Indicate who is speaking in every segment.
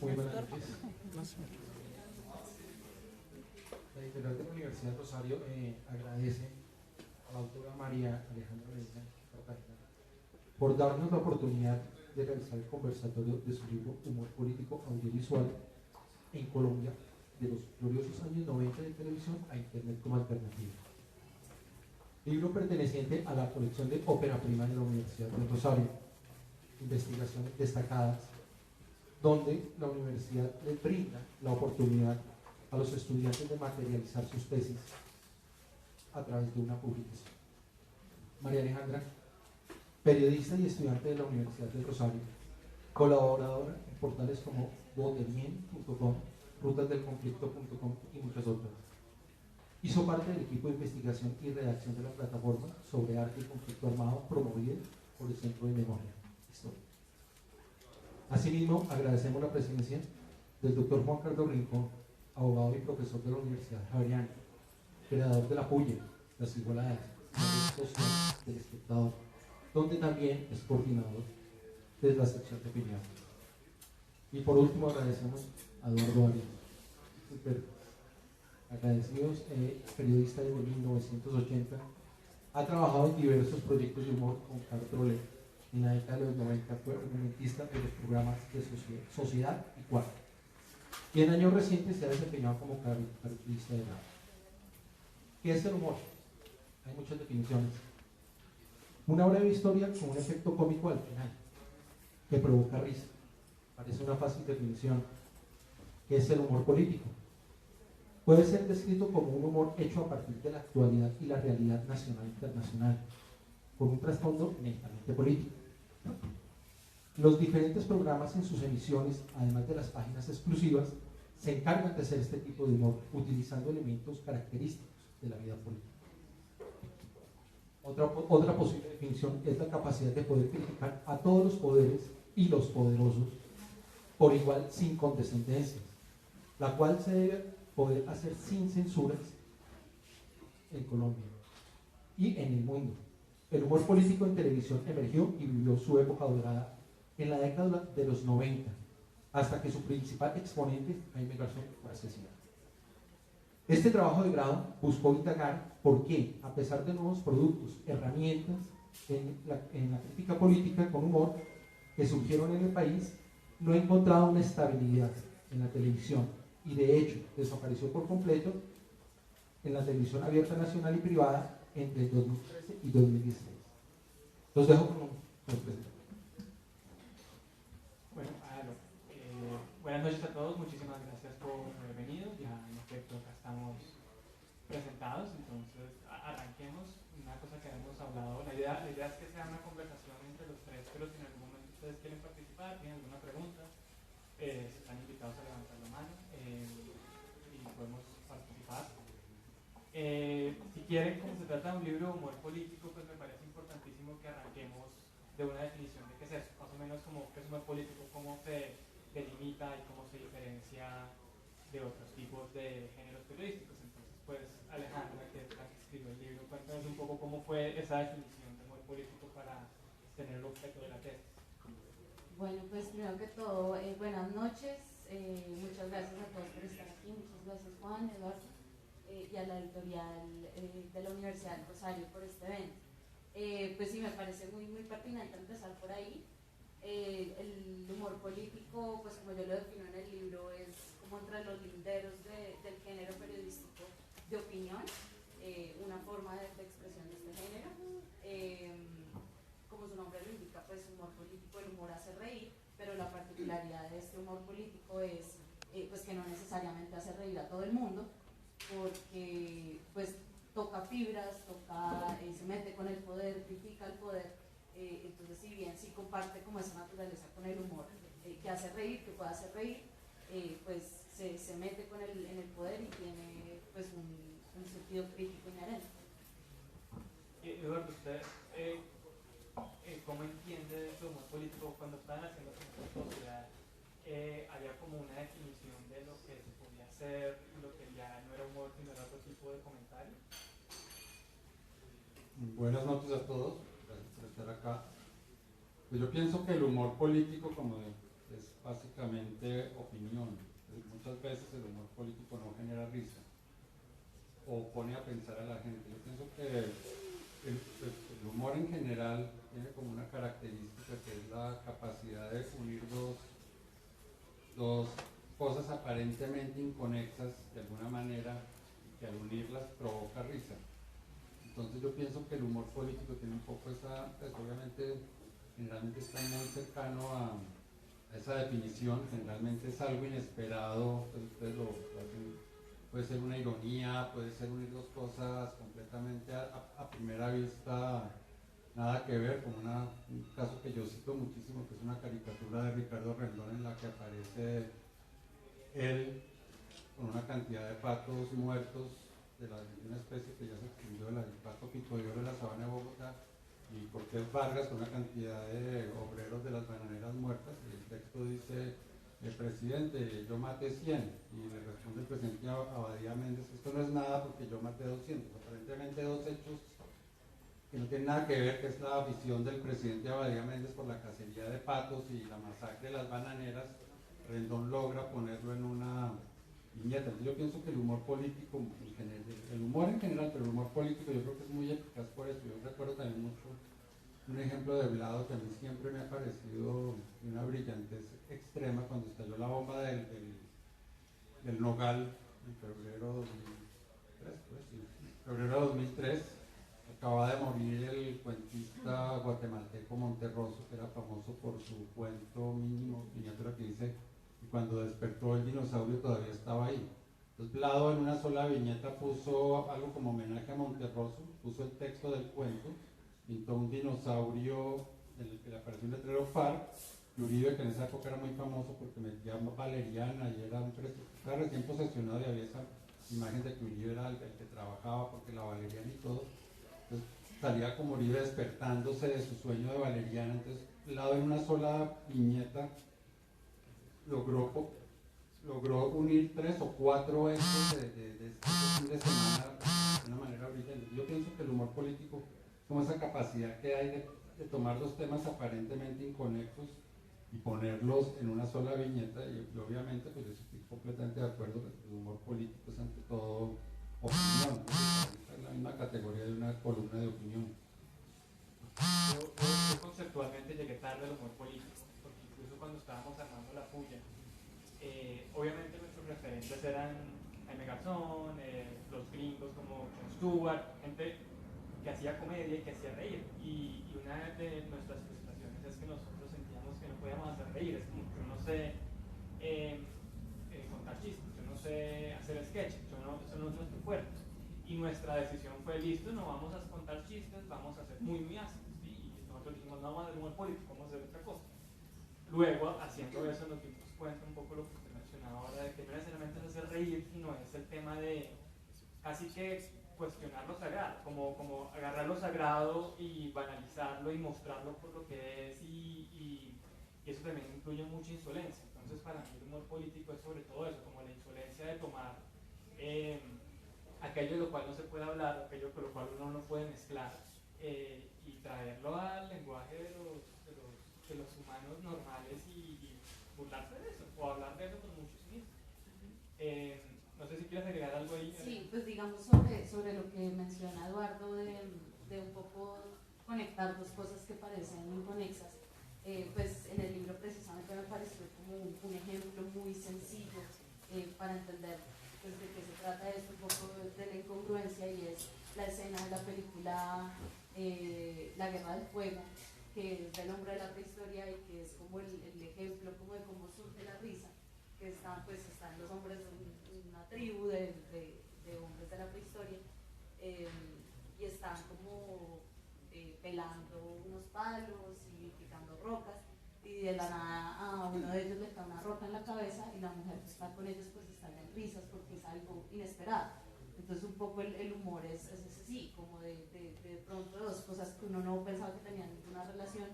Speaker 1: Muy buenas noches. La editorial de la Universidad de Rosario agradece a la autora María Alejandra Medina Cartagena por darnos la oportunidad de realizar el conversatorio de su libro Humor Político Audiovisual en Colombia, de los gloriosos años 90 de televisión a Internet como alternativa. Libro perteneciente a la colección de ópera prima de la Universidad de Rosario, investigaciones destacadas, donde la universidad les brinda la oportunidad a los estudiantes de materializar sus tesis a través de una publicación. María Alejandra, periodista y estudiante de la Universidad de Rosario, colaboradora en portales como voterien.com, rutasdelconflicto.com y muchas otras. Hizo parte del equipo de investigación y redacción de la plataforma sobre arte y conflicto armado promovida por el Centro de Memoria Histórica. Asimismo, agradecemos la presencia del doctor Juan Carlos Rincón, abogado y profesor de la Universidad Javeriana, creador de La Puya, Las Igualadas, la red social del Espectador, donde también es coordinador de la sección de opinión. Y por último, agradecemos a Eduardo Arias, super agradecidos, periodista desde 1980, ha trabajado en diversos proyectos de humor con Carlos Trollet. En la década de los 90 fue argumentista de los programas de Sociedad y Cuarto. Y en años recientes se ha desempeñado como caricaturista de radio. ¿Qué es el humor? Hay muchas definiciones. Una breve historia con un efecto cómico al final, que provoca risa. Parece una fácil definición. ¿Qué es el humor político? Puede ser descrito como un humor hecho a partir de la actualidad y la realidad nacional e internacional, con un trasfondo netamente político. Los diferentes programas en sus emisiones, además de las páginas exclusivas, se encargan de hacer este tipo de humor utilizando elementos característicos de la vida política. Otra posible definición es la capacidad de poder criticar a todos los poderes y los poderosos por igual sin condescendencias, la cual se debe poder hacer sin censuras en Colombia y en el mundo. El humor político en televisión emergió y vivió su época dorada en la década de los 90, hasta que su principal exponente, Jaime Garzón, fue asesinado. Este trabajo de grado buscó indagar por qué, a pesar de nuevos productos, herramientas en la crítica política con humor que surgieron en el país, no ha encontrado una estabilidad en la televisión y de hecho desapareció por completo en la televisión abierta nacional y privada entre 2013 y 2016. Los dejo con el presidente.
Speaker 2: Bueno, buenas noches a todos, muchísimas gracias por haber venido. Ya en efecto acá estamos presentados, entonces arranquemos. Una cosa que hemos hablado, la idea es que sea una conversación entre los tres, pero si en algún momento ustedes quieren participar, tienen alguna pregunta, están invitados a levantar la mano y podemos participar. Si quieren, como se trata de un libro de humor político, pues me parece importantísimo que arranquemos de una definición de qué es eso, más o menos como qué es humor político, cómo se delimita y cómo se diferencia de otros tipos de géneros periodísticos. Entonces, pues Alejandra, que es la que escribió el libro, cuéntanos un poco cómo fue esa definición de humor político para tener el objeto de la tesis.
Speaker 3: Bueno, pues primero que todo, buenas noches, muchas gracias a todos por estar aquí, muchas gracias Juan, Eduardo, y a la editorial de la Universidad de Rosario por este evento. Pues sí, me parece muy pertinente empezar por ahí. El humor político, pues como yo lo defino en el libro, es como entre los linderos del género periodístico de opinión, una forma de expresión de este género. Como su nombre lo indica, pues humor político, el humor hace reír, pero la particularidad de este humor político es pues que no necesariamente hace reír a todo el mundo, porque pues toca fibras, se mete con el poder, critica el poder, entonces si bien sí comparte como esa naturaleza con el humor que hace reír, que puede hacer reír, pues se mete en el poder y tiene pues un sentido crítico inherente.
Speaker 2: Eduardo, usted ¿cómo entiende su humor político cuando estaban haciendo su sociedad? Había como una definición de lo que se podía hacer, lo que ya no era humor, sino era otro tipo de comentario.
Speaker 4: Buenas noches a todos, gracias por estar acá. Pues yo pienso que el humor político, como es básicamente opinión. Muchas veces el humor político no genera risa o pone a pensar a la gente. Yo pienso que el humor en general tiene como una característica que es la capacidad de unir dos cosas aparentemente inconexas de alguna manera, que al unirlas provoca risa. Entonces yo pienso que el humor político tiene un poco esa, pues obviamente generalmente está muy cercano a esa definición, generalmente es algo inesperado, pues ustedes lo hacen, puede ser una ironía, puede ser unir dos cosas completamente a primera vista nada que ver, como un caso que yo cito muchísimo, que es una caricatura de Ricardo Rendón en la que aparece él con una cantidad de patos muertos de una especie que ya se extinguió, el pato pico de oro de la sabana de Bogotá, y Cortés Vargas con una cantidad de obreros de las bananeras muertas, y el texto dice: presidente, yo maté 100, y le responde el presidente Abadía Méndez: esto no es nada porque yo maté 200. Aparentemente dos hechos que no tienen nada que ver, que es la visión del presidente Abadía Méndez por la cacería de patos y la masacre de las bananeras. Rendón logra ponerlo en una viñeta. Entonces yo pienso que el humor político, el humor en general, pero el humor político yo creo que es muy eficaz por eso. Yo recuerdo también mucho un ejemplo de Blado que a mí siempre me ha parecido de una brillantez extrema cuando estalló la bomba del Nogal en febrero de 2003, pues, sí, febrero de 2003. Acaba de morir el cuentista guatemalteco Monterroso, que era famoso por su cuento mínimo, miniatura, que dice: y cuando despertó el dinosaurio todavía estaba ahí. Entonces Blado en una sola viñeta puso algo como homenaje a Monterroso, puso el texto del cuento, pintó un dinosaurio en el que le apareció un letrero FARC, y Uribe, que en esa época era muy famoso porque metía valeriana y estaba recién posesionado, y había esa imagen de que Uribe era el que trabajaba porque la valeriana y todo. Entonces salía como Uribe despertándose de su sueño de valeriana. Entonces Blado en una sola viñeta logró unir 3 o 4 hechos de este fin de semana de una manera brillante. Yo pienso que el humor político es como esa capacidad que hay de tomar dos temas aparentemente inconexos y ponerlos en una sola viñeta, y obviamente pues yo estoy completamente de acuerdo que el humor político es ante todo opinión, ¿no? Está en la misma categoría de una columna de opinión.
Speaker 2: Yo conceptualmente llegué tarde al humor político, porque incluso cuando estábamos armando la puya, obviamente nuestros referentes eran Jaime Garzón, los gringos como Jon Stewart, gente que hacía comedia y que hacía reír. Y una de nuestras frustraciones es que nosotros sentíamos que no podíamos hacer reír. Es como que yo no sé contar chistes, yo no sé hacer sketches, eso no es nuestro fuerte. Y nuestra decisión fue: listo, no vamos a contar chistes, vamos a ser muy ácidos. ¿Sí? Y nosotros dijimos: no vamos a hacer humor político, vamos a hacer otra cosa. Luego, haciendo eso, nos dimos cuenta un poco lo que usted mencionaba ahora, de que no necesariamente es hacer reír, sino es el tema de casi que cuestionar lo sagrado, como agarrar lo sagrado y banalizarlo y mostrarlo por lo que es, y eso también incluye mucha insolencia. Entonces para mí el humor político es sobre todo eso, como la insolencia de tomar aquello de lo cual no se puede hablar, aquello con lo cual uno no puede mezclar, y traerlo al lenguaje de los humanos normales y burlarse de eso, o hablar de eso con mucho cinismo. No sé si quieres agregar algo ahí.
Speaker 3: Sí, pues digamos sobre lo que menciona Eduardo de un poco conectar dos cosas que parecen inconexas. Pues en el libro precisamente me pareció como un ejemplo muy sencillo para entender pues, de qué se trata esto, un poco de la incongruencia, y es la escena de la película La Guerra del Fuego, que es del hombre de la prehistoria y que es como el ejemplo como de cómo surge la risa, que están los hombres de una tribu de hombres de la prehistoria, y están como pelando unos palos y picando rocas, y de la nada a uno de ellos le cae una roca en la cabeza, y la mujer que está con ellos pues están en risas porque es algo inesperado. Entonces un poco el humor es así, como de pronto dos cosas que uno no pensaba que tenían ninguna relación,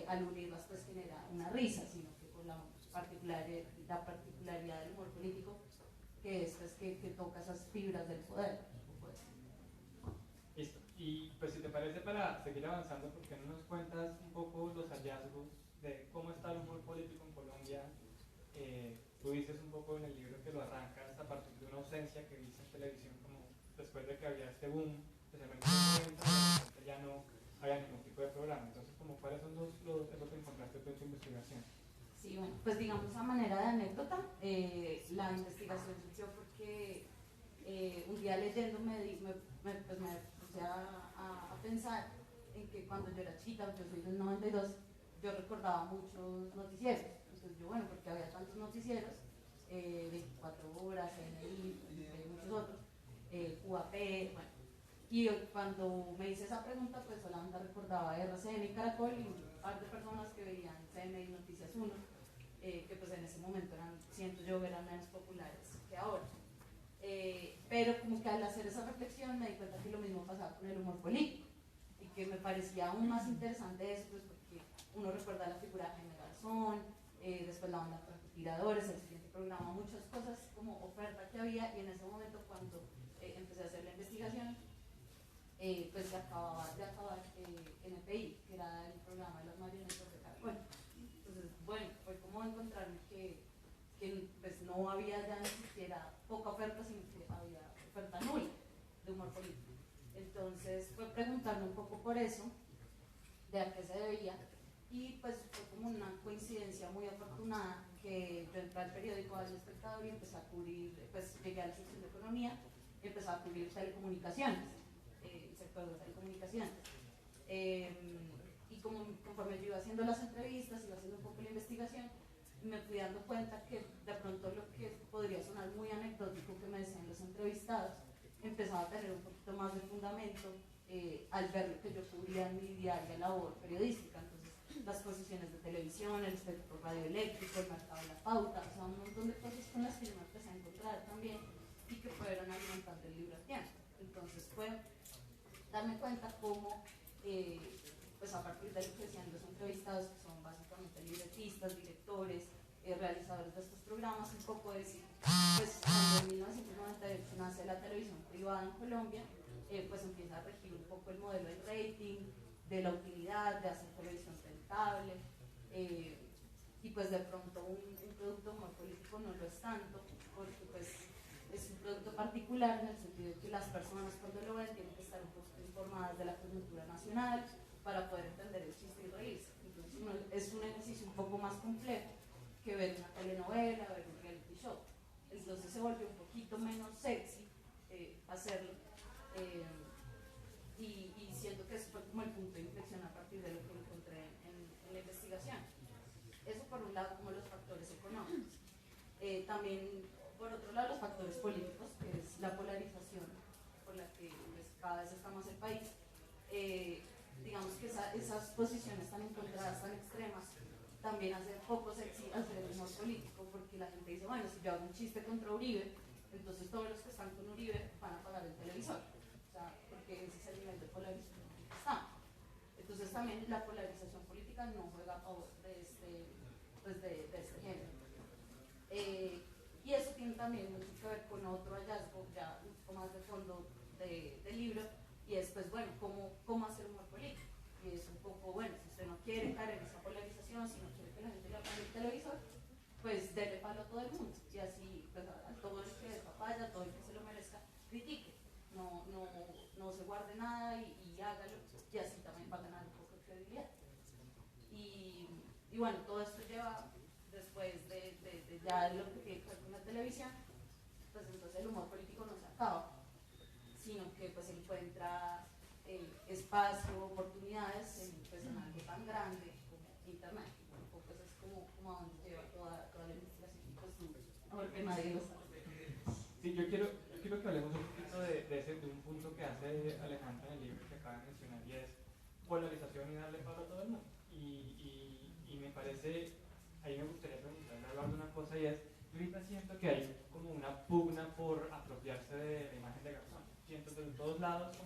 Speaker 3: al unirlas pues genera una risa, sino que por la particularidad del humor político, que es pues, que toca esas fibras del poder.
Speaker 2: Listo. Y pues si te parece, para seguir avanzando, ¿por qué no nos cuentas un poco los hallazgos de cómo está el humor político en Colombia. Tú dices un poco en el libro que lo arrancas a partir de una ausencia que viste en televisión, como después de que había este boom, especialmente en los 90, de repente ya no había ningún tipo de programa. Entonces, como, ¿cuáles son eso que encontraste tú en tu investigación?
Speaker 3: Sí, bueno, pues digamos a manera de anécdota, la investigación surgió porque un día leyendo pues me puse a pensar en que cuando yo era chiquita, yo soy del 92, yo recordaba muchos noticieros. Entonces yo, bueno, porque había tantos noticieros, 24 horas, NI, muchos otros, UAP, bueno. Y cuando me hice esa pregunta, pues solamente recordaba RCN y Caracol y un par de personas que veían CNI Noticias 1, que pues en ese momento siento yo, eran menos populares que ahora. Pero como que al hacer esa reflexión me di cuenta que lo mismo pasaba con el humor político y que me parecía aún más interesante eso, pues porque uno recuerda la figura de Jaime Garzón, después la banda Tiradores, el siguiente programa, muchas cosas como oferta que había, y en ese momento cuando empecé a hacer la investigación, pues se acababa de acabar NPI, que era el programa de las marionetas de Caracol. Entonces, bueno, fue como encontrarme que pues no había ya ni siquiera poca oferta, sino que había oferta nula de humor político. Entonces fue preguntarme un poco por eso, de a qué se debía, y pues fue como una coincidencia muy afortunada que yo entré al periódico El Espectador y empecé a cubrir, pues llegué a la sección de economía y empecé a cubrir telecomunicaciones, el sector de telecomunicaciones. Y conforme yo iba haciendo las entrevistas, iba haciendo un poco la investigación, me fui dando cuenta que de pronto lo que podría sonar muy anecdótico que me decían los entrevistados empezaba a tener un poquito más de fundamento al ver lo que yo cubría en mi diaria labor periodística. Entonces, las posiciones de televisión, el espectro radioeléctrico, el mercado de la pauta, o sea, un montón de cosas con las que yo me empecé a encontrar también y que fueron alimentando el libro a tiempo. Entonces fue darme cuenta cómo pues a partir de lo que decían los entrevistados, que son básicamente libretistas, directores, realizadores de estos programas, un poco decir, pues cuando en 1998 nace la televisión privada en Colombia, pues empieza a regir un poco el modelo del rating, de la utilidad, de hacer televisión rentable, y pues de pronto un producto muy político no lo es tanto, porque pues es un producto particular en el sentido de que las personas cuando lo ven tienen que estar un poco informadas de la coyuntura nacional para poder entender el chiste y reírse. Entonces es un ejercicio un poco más complejo que ver una telenovela, ver un reality show. Entonces se volvió un poquito menos sexy hacerlo, y siento que eso fue como el punto de inflexión a partir de lo que encontré en la investigación. Eso por un lado como los factores económicos. También por otro lado los factores políticos, que es la polarización por la que pues, cada vez está más el país. Digamos que esas posiciones tan encontradas, tan extremas, también hace poco sexy hacer el humor político, porque la gente dice, bueno, si yo hago un chiste contra Uribe, entonces todos los que están con Uribe van a pagar el televisor, o sea, porque ese es el nivel de polarización en el que estamos. Entonces también la polarización política no juega a favor de este género. Y eso tiene también mucho que ver con otro hallazgo ya un poco más de fondo del libro, y es pues bueno, cómo hacer humor político. Y es un poco, bueno, si usted no quiere caer en esa polarización, si no quiere que la gente le apague el televisor, pues dele palo a todo el mundo, y así pues, a todo el que es papaya, a todo el que se lo merezca, critique, no se guarde nada y hágalo, y así también va a ganar un poco de credibilidad. Y bueno, todo esto lleva, después de ya lo que tiene que ver con la televisión, pues entonces el humor político no se acaba, sino que pues encuentra espacio, oportunidades en algo tan grande como Internet. Un poco eso es como a donde lleva toda la investigación. Pues porque nadie lo sabe.
Speaker 2: Sí, yo quiero que hablemos un poquito de un punto que hace Alejandra en el libro que acaba de mencionar, y es polarización y darle palo a todo el mundo. Y me parece, ahí me gustaría preguntarle, hablar de una cosa, y es, yo ahorita siento que hay como una pugna por apropiarse de la imagen de Garzón. Siento de todos lados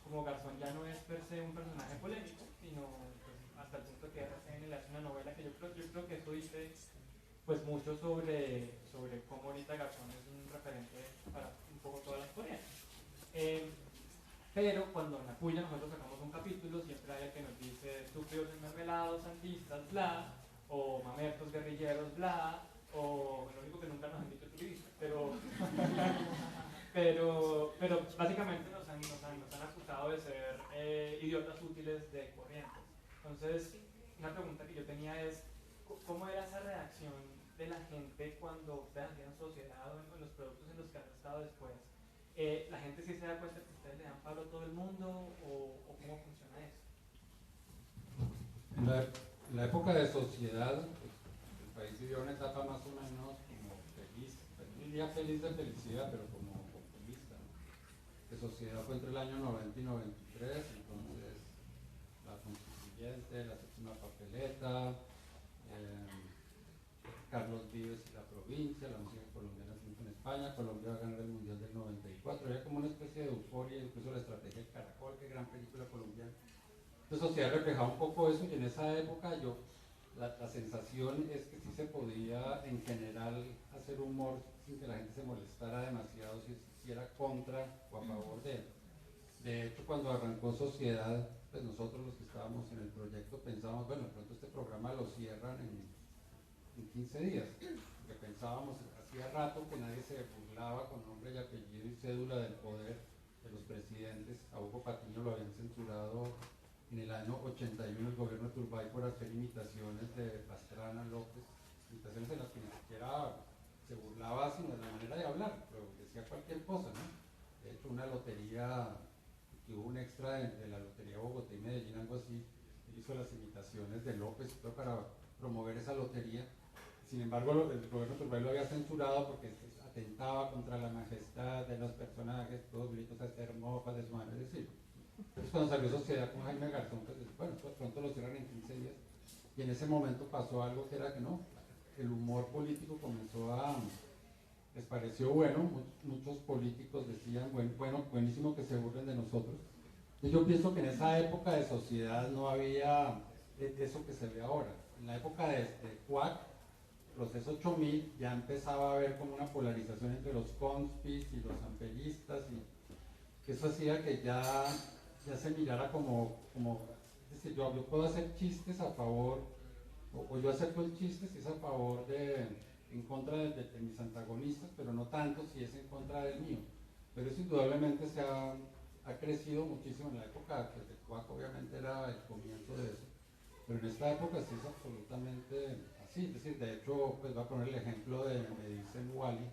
Speaker 2: como Garzón ya no es per se un personaje polémico, sino pues, hasta el punto que RCN le hace una novela que yo creo que eso dice pues mucho sobre cómo ahorita Garzón es un referente para un poco todas las coreanas. Pero cuando en La Puya nosotros sacamos un capítulo, siempre hay el que nos dice estúpidos desmermelados, soldados santistas, bla, o mamertos guerrilleros, bla, o lo único que nunca nos han dicho turistas, pero básicamente nos han acusado de ser idiotas útiles de corrientes. Entonces, una pregunta que yo tenía es, ¿cómo era esa reacción de la gente cuando ustedes hacían sociedad o en los productos en los que han estado después? ¿La gente sí se da cuenta que ustedes le dan palo a todo el mundo o cómo funciona eso?
Speaker 4: En la época de sociedad, pues, el país vivió una etapa más o menos como feliz, no diría feliz de felicidad, pero como optimista, ¿no? Que sociedad fue entre el año 90 y 93, entonces la constituyente, la séptima papeleta, Carlos Vives y la provincia, la música colombiana triunfa en España, Colombia va a ganar el Mundial del 94, había como una especie de euforia, incluso la estrategia de Caracol, qué gran película colombiana. Entonces, sociedad reflejaba un poco eso, y en esa época la sensación es que sí se podía en general hacer humor sin que la gente se molestara demasiado si era contra o a favor de él. De hecho, cuando arrancó Sociedad, pues nosotros los que estábamos en el proyecto pensábamos, bueno, de pronto este programa lo cierran en 15 días, porque pensábamos, hacía rato que nadie se burlaba con nombre y apellido y cédula del poder de los presidentes. A Hugo Patiño lo habían censurado en el año 81 el gobierno de Turbay por hacer imitaciones de Pastrana, López, imitaciones en las que ni siquiera se burlaba sino de la manera de hablar, pero decía cualquier cosa, ¿no? De hecho, una lotería, que hubo un extra de la lotería Bogotá y Medellín, algo así, él hizo las imitaciones de López para promover esa lotería. Sin embargo, el gobierno Turbay lo había censurado porque atentaba contra la majestad de los personajes, todos gritos a hacer mofas de su manera de decir. Entonces, cuando salió Sociedad con Jaime Garzón, pues bueno, pues pronto lo cierran en 15 días. Y en ese momento pasó algo que era que no, el humor político comenzó les pareció bueno, muchos políticos decían, bueno, buenísimo que se burlen de nosotros. Y yo pienso que en esa época de Sociedad no había eso que se ve ahora. En la época de CUAC, Proceso 8000, ya empezaba a haber como una polarización entre los conspis y los amperistas, y eso hacía que ya se mirara como es decir, yo puedo hacer chistes a favor, o yo acepto el chiste si es a favor en contra de mis antagonistas, pero no tanto si es en contra del mío. Pero eso indudablemente ha crecido muchísimo en la época, pues el CUAC obviamente era el comienzo de eso, pero en esta época sí es absolutamente así. Es decir, de hecho, pues voy a poner el ejemplo me dicen Wally,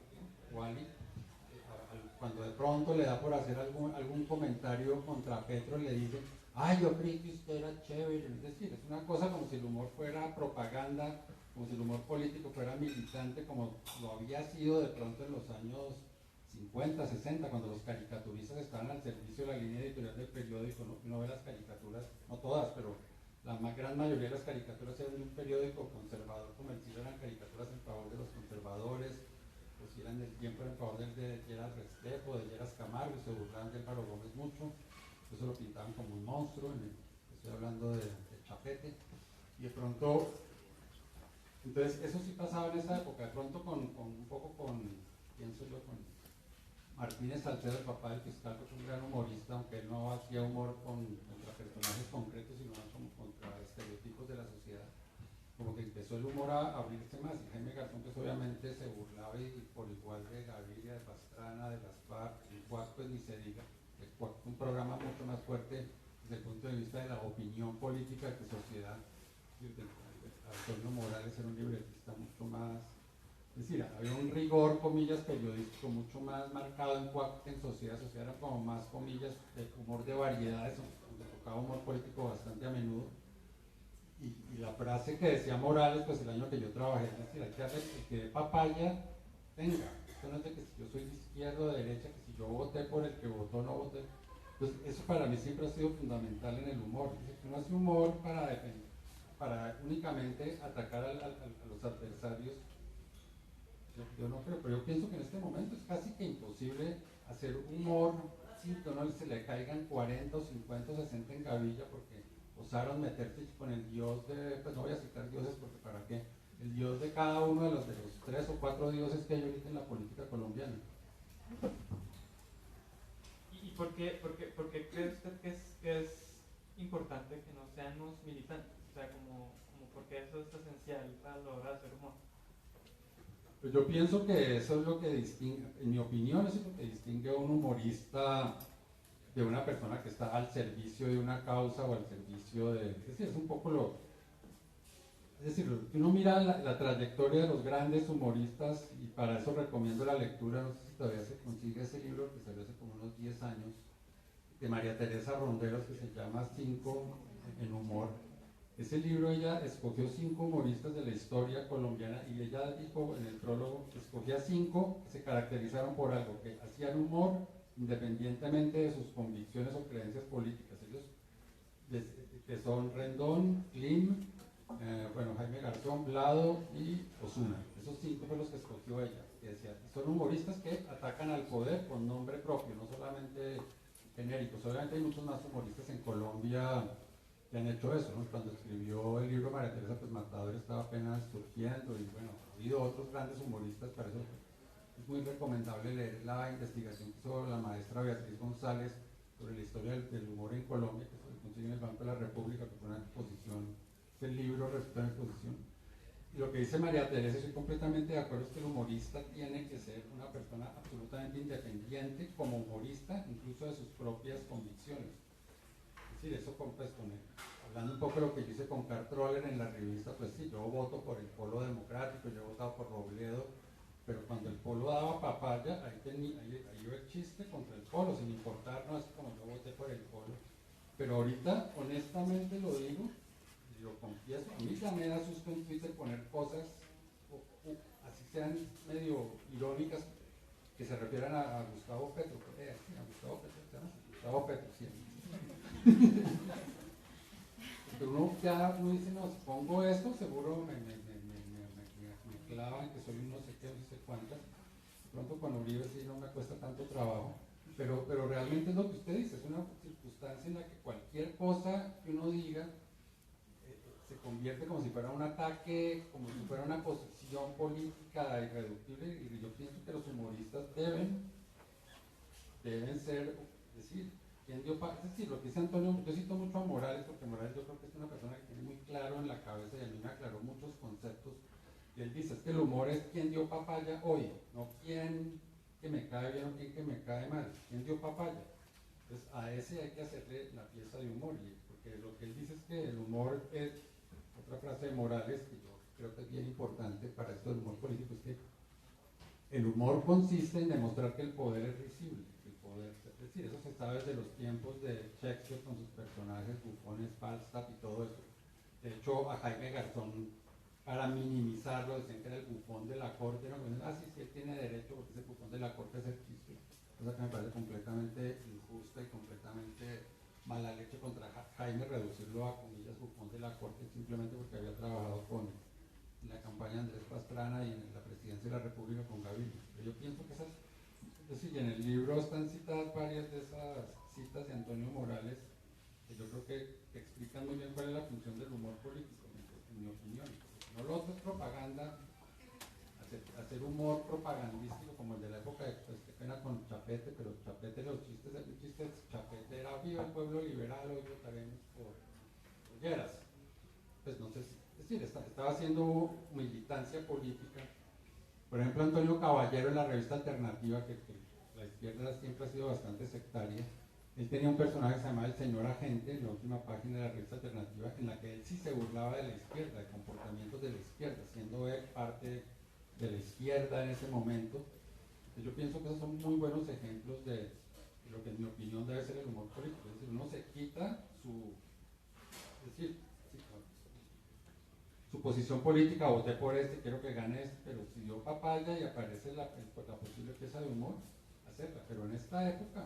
Speaker 4: cuando de pronto le da por hacer algún comentario contra Petro, le dicen, ay, yo creí que usted era chévere. Es decir, es una cosa como si el humor fuera propaganda, como si el humor político fuera militante, como lo había sido de pronto en los años 50, 60, cuando los caricaturistas estaban al servicio de la línea editorial del periódico. No ve las caricaturas, no todas, pero la gran mayoría de las caricaturas eran de un periódico conservador como el Siglo, eran caricaturas en favor de los conservadores, pues eran del tiempo en favor de Lleras Restrepo, de Lleras Camargo, se burlaban de Álvaro Gómez mucho, eso lo pintaban como un monstruo, estoy hablando de Chapete, y de pronto, entonces eso sí pasaba en esa época, de pronto un poco pienso yo, con Martínez Salcedo, el papá del fiscal, que fue un gran humorista, aunque él no hacía humor contra personajes concretos, sino más como contra estereotipos de la sociedad. Como que empezó el humor a abrirse más, y Jaime Garzón, pues obviamente se burlaba y por igual de Gaviria, de Pastrana, de las FARC, el CUAC pues ni se diga. El CUAC es un programa mucho más fuerte desde el punto de vista de la opinión política que sociedad. Antonio Morales era un libretista mucho más, es decir, había un rigor, comillas, periodístico mucho más marcado en CUAC que en sociedad. Sociedad era como más, comillas, de humor de variedades, donde tocaba humor político bastante a menudo. Y la frase que decía Morales, pues el año que yo trabajé, es decir, hay que hacer que de papaya tenga. Esto no es de que si yo soy de izquierda o de derecha, que si yo voté por el que votó no voté. Pues eso para mí siempre ha sido fundamental en el humor. Es decir, que no hace humor para únicamente atacar a los adversarios. Yo no creo, pero yo pienso que en este momento es casi que imposible hacer humor sin que no se le caigan 40 o 50 o 60 en gavilla, porque osaron meterse con el dios pues no voy a citar dioses porque para qué, el dios de cada uno de los 3 o 4 dioses que hay ahorita en la política colombiana.
Speaker 2: ¿Y por qué cree usted que es importante que no seamos militantes? O sea, como eso es esencial para lograr hacer humor.
Speaker 4: Pues yo pienso que eso es lo que distingue, en mi opinión, eso es lo que distingue a un humorista de una persona que está al servicio de una causa o al servicio de... Es decir, es un poco lo... Es decir, uno mira la trayectoria de los grandes humoristas y para eso recomiendo la lectura, no sé si todavía se consigue ese libro que salió hace como unos 10 años, de María Teresa Ronderos, que se llama 5 en humor. Ese libro ella escogió 5 humoristas de la historia colombiana y ella dijo en el prólogo que escogía 5 que se caracterizaron por algo, que hacían humor independientemente de sus convicciones o creencias políticas. Ellos, que son Rendón, Klim, Jaime Garzón, Blado y Osuna. Esos 5 fueron los que escogió ella. Que decía, son humoristas que atacan al poder con nombre propio, no solamente genéricos. Obviamente hay muchos más humoristas en Colombia que han hecho eso, ¿no? Cuando escribió el libro María Teresa, pues Matador estaba apenas surgiendo y bueno, ha habido otros grandes humoristas, para eso es muy recomendable leer la investigación que hizo la maestra Beatriz González sobre la historia del humor en Colombia, que se consigue en el Banco de la República, que fue una exposición, el libro resulta en exposición. Y lo que dice María Teresa, estoy completamente de acuerdo, es que el humorista tiene que ser una persona absolutamente independiente como humorista, incluso de sus propias convicciones. Es decir, eso hablando un poco de lo que yo hice con Carl Troller en la revista, pues sí, yo voto por el polo democrático, yo he votado por Robledo, pero cuando el polo daba papaya, ahí iba el chiste contra el polo, sin importar, no es como yo voté por el polo. Pero ahorita, honestamente lo digo, y lo confieso, a mí ya me da susto en Twitter poner cosas, así sean medio irónicas, que se refieran a Gustavo Petro. A Gustavo Petro, ¿se llama? Gustavo Petro, sí. Pero uno dice, no, si pongo esto, seguro me clavan que soy un no sé qué, no sé cuánto. De pronto con Uribe sí no me cuesta tanto trabajo, pero realmente es lo que usted dice, es una circunstancia en la que cualquier cosa que uno diga se convierte como si fuera un ataque, como si fuera una posición política irreductible, y yo pienso que los humoristas deben ser, decir, ¿quién dio es decir, lo que dice Antonio, yo cito mucho a Morales, porque Morales yo creo que es una persona que tiene muy claro en la cabeza y a mí me aclaró muchos conceptos. Y él dice, es que el humor es quién dio papaya hoy, no quién que me cae bien o quién que me cae mal, quién dio papaya. Entonces a ese hay que hacerle la pieza de humor, porque lo que él dice es que el humor es, otra frase de Morales, que yo creo que es bien importante para esto del humor político, es que el humor consiste en demostrar que el poder es risible, es decir, eso se sabe desde los tiempos de Shakespeare con sus personajes, bufones, Falstaff y todo eso. De hecho, a Jaime Garzón, para minimizarlo, decían que era el bufón de la corte, ¿no? Sí, él tiene derecho porque ese bufón de la corte es el chiste, cosa que me parece completamente injusta y completamente mala leche contra Jaime, reducirlo a comillas bufón de la corte simplemente porque había trabajado en la campaña de Andrés Pastrana y en la presidencia de la República con Gaviria. Pero yo pienso que esas, es decir, en el libro están citadas varias de esas citas de Antonio Morales, que yo creo que explican muy bien cuál es la función del humor político, en mi opinión. No lo otro es propaganda, hacer humor propagandístico como el de la época de, pues qué pena con Chapete, pero Chapete, el chiste de Chapete era viva el pueblo liberal, hoy votaremos por Lleras. Pues no sé si, es decir, estaba haciendo militancia política. Por ejemplo, Antonio Caballero en la revista Alternativa, que la izquierda siempre ha sido bastante sectaria, él tenía un personaje que se llamaba el señor agente en la última página de la revista Alternativa, en la que él sí se burlaba de la izquierda, de comportamientos de la izquierda, siendo él parte de la izquierda en ese momento. Entonces yo pienso que esos son muy buenos ejemplos de lo que en mi opinión debe ser el humor político. Es decir, uno se quita su posición política, voté por este, quiero que gane este, pero si dio papaya y aparece la posible pieza de humor, hacerla. Pero en esta época,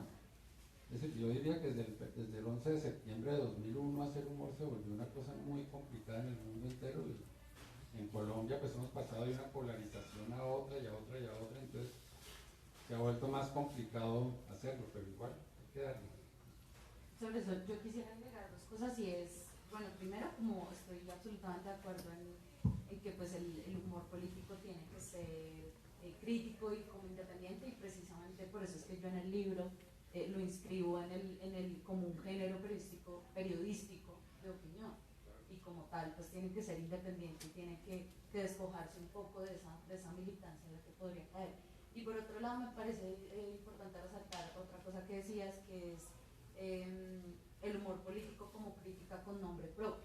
Speaker 4: es decir, yo diría que desde el 11 de septiembre de 2001 hacer humor se volvió una cosa muy complicada en el mundo entero, y en Colombia pues hemos pasado de una polarización a otra y a otra y a otra, entonces se ha vuelto más complicado hacerlo, pero igual hay que darle.
Speaker 3: Sobre eso yo quisiera agregar dos cosas, y es, bueno, primero, como estoy absolutamente de acuerdo en que pues el humor político tiene que ser crítico y como independiente, y precisamente por eso es que yo en el libro lo inscribo como un género periodístico de opinión, y como tal pues tiene que ser independiente y tiene que despojarse un poco de esa militancia en la que podría caer. Y por otro lado me parece importante resaltar otra cosa que decías, que es el humor político como crítica con nombre propio,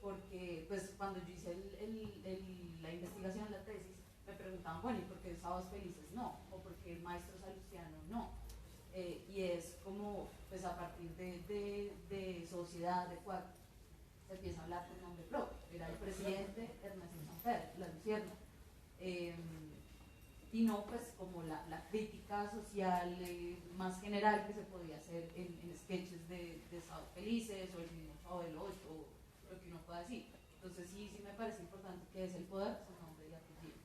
Speaker 3: porque pues cuando yo hice la investigación, la tesis, me preguntaban, bueno, ¿y por qué Sábados Felices no? ¿O por qué Maestro Salustiano no? Y es como, pues a partir de sociedad, de cual se empieza a hablar con nombre propio. Era el presidente Ernesto Samper, la Lucierna. Y no pues como la crítica social más general que se podía hacer en sketches de Sábados Felices o el mismo Chavo del 8 o lo que uno pueda decir. Entonces sí me parece importante que es el poder su nombre y apellido.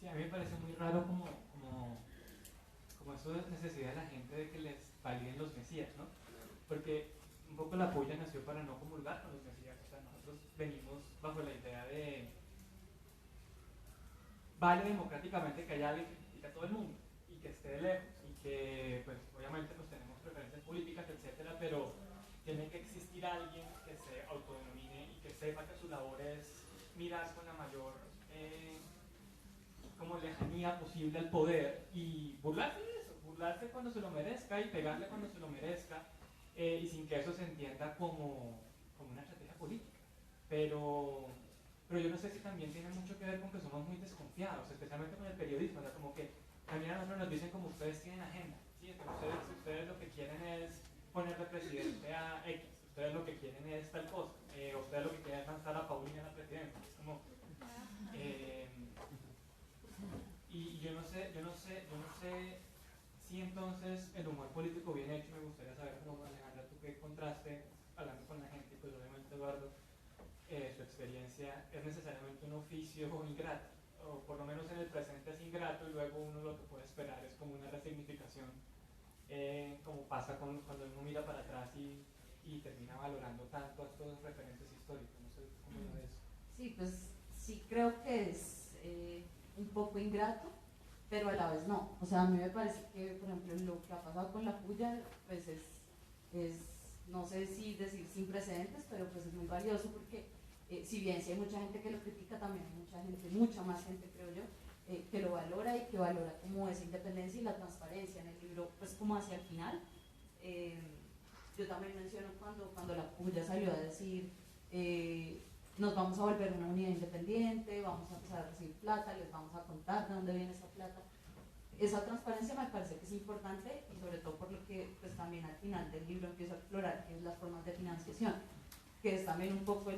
Speaker 2: Sí, a mí me parece muy raro como eso de necesidad de la gente de que les validen los mesías, ¿no? Porque un poco la puya nació para no comulgar con los mesías. O sea, nosotros venimos bajo la idea de vale democráticamente que haya alguien que critique a todo el mundo y que esté de lejos y que pues obviamente pues tenemos preferencias políticas, etcétera, pero tiene que existir alguien que se autodenomine y que sepa que su labor es mirar con la mayor como lejanía posible al poder y burlarse de eso, burlarse cuando se lo merezca y pegarle cuando se lo merezca, y sin que eso se entienda como una estrategia política. Pero yo no sé si también tiene mucho que ver con que somos muy desconfiados, especialmente con el periodismo. O sea, como que también a nosotros nos dicen como ustedes tienen agenda, ¿sí? Ustedes lo que quieren es ponerle presidente a X, ustedes lo que quieren es tal cosa, ustedes lo que quieren es lanzar a Paulina a la presidencia. Es como, y yo no sé si entonces el humor político bien hecho, me gustaría saber cómo, Alejandra, tú qué contraste hablando con la gente, pues obviamente Eduardo, su experiencia, es necesariamente un oficio ingrato, o por lo menos en el presente es ingrato y luego uno lo que puede esperar es como una resignificación, como pasa cuando uno mira para atrás y termina valorando tanto a estos referentes históricos. No sé cómo lo ves.
Speaker 3: Sí, pues sí creo que es un poco ingrato, pero a la vez no. O sea, a mí me parece que, por ejemplo, lo que ha pasado con la puya, pues es no sé si decir sin precedentes, pero pues es muy valioso porque si bien sí hay mucha gente que lo critica, también hay mucha gente, mucha más gente creo yo, que lo valora y que valora como esa independencia y la transparencia en el libro, pues como hacia el final. Yo también menciono cuando la puya salió a decir nos vamos a volver una unidad independiente, vamos a empezar a recibir plata, les vamos a contar de dónde viene esa plata. Esa transparencia me parece que es importante y sobre todo por lo que pues también al final del libro empiezo a explorar, que es las formas de financiación, que es también un poco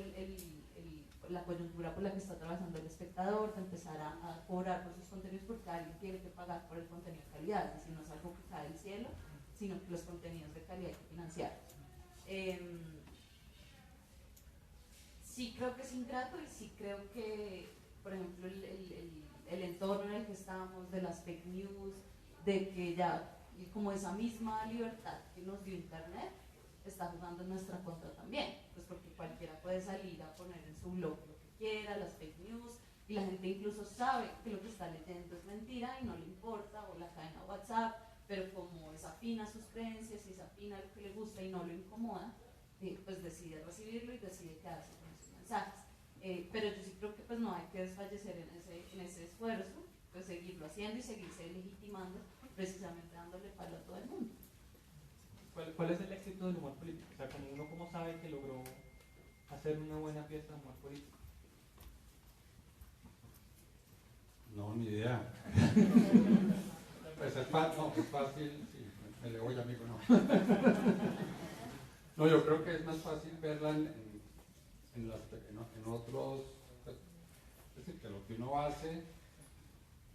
Speaker 3: la coyuntura por la que está atravesando el espectador, de empezar a cobrar por sus contenidos porque alguien tiene que pagar por el contenido de calidad, es decir, no es algo que cae del cielo, sino que los contenidos de calidad hay que financiarlos. Sí creo que es ingrato y sí creo que, por ejemplo, el entorno en el que estamos, de las fake news, de que ya como esa misma libertad que nos dio Internet está jugando en nuestra contra también, pues porque cualquiera puede salir a poner en su blog lo que quiera, las fake news, y la gente incluso sabe que lo que está leyendo es mentira y no le importa, o la cadena WhatsApp, pero como es afín a sus creencias y es afín a lo que le gusta y no lo incomoda, pues decide recibirlo y decide quedarse con esos mensajes. Pero yo sí creo que pues no hay que desfallecer en ese esfuerzo, pues seguirlo haciendo y seguirse legitimando, precisamente dándole palo a todo el mundo.
Speaker 2: ¿Cuál es el éxito del humor político? O sea, como uno cómo sabe que logró hacer una buena pieza de humor político.
Speaker 4: No, ni idea. Pues es fácil, sí, me le voy amigo, no. No, yo creo que es más fácil verla en otros, pues, es decir, que lo que uno hace,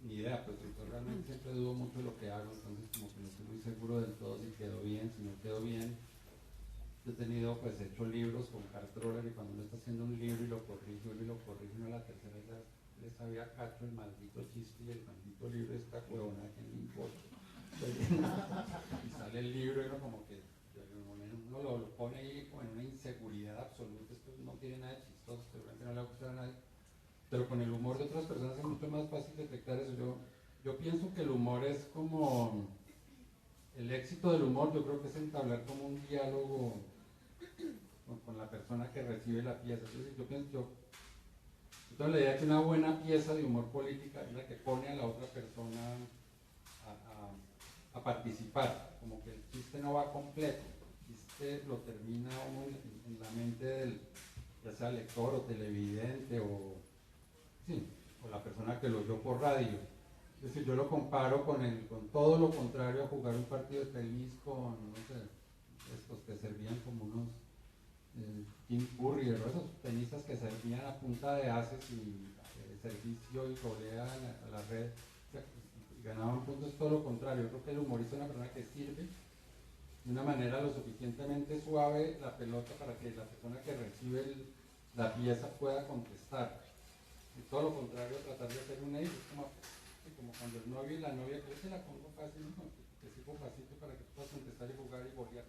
Speaker 4: ni idea, pues yo realmente siempre dudo mucho de lo que hago, entonces como que no estoy muy seguro del todo si quedó bien, si no quedó bien. Yo he tenido, pues he hecho libros con Cartroller y cuando uno está haciendo un libro y lo corrige, uno a la tercera ya le sabía cacho el maldito chiste y el maldito libro esta huevona que no importa. Y sale el libro y uno como que uno lo pone ahí como en una inseguridad absoluta, esto no tiene nada de chistoso, seguramente no le va a gustar a nadie, pero con el humor de otras personas es mucho más fácil detectar eso. Yo pienso que el humor es como, el éxito del humor yo creo que es entablar como un diálogo con la persona que recibe la pieza. Entonces, yo tengo la idea que una buena pieza de humor política es la que pone a la otra persona a participar, como que el chiste no va completo, el chiste lo termina uno en la mente del, ya sea lector o televidente o la persona que lo oyó por radio. Es decir, yo lo comparo con todo lo contrario a jugar un partido de tenis con, no sé, estos que servían como unos Tim Curry, o esos tenistas que servían a punta de haces y servicio y golea a la red, o sea, y ganaban puntos. Todo lo contrario. Yo creo que el humorista es una persona que sirve de una manera lo suficientemente suave la pelota para que la persona que recibe la pieza pueda contestar. Y todo lo contrario, tratar de hacer un ace, es como cuando el novio y la novia, yo te la pongo fácil, ¿no? Te sigo pasito para que tú puedas contestar y jugar y bolear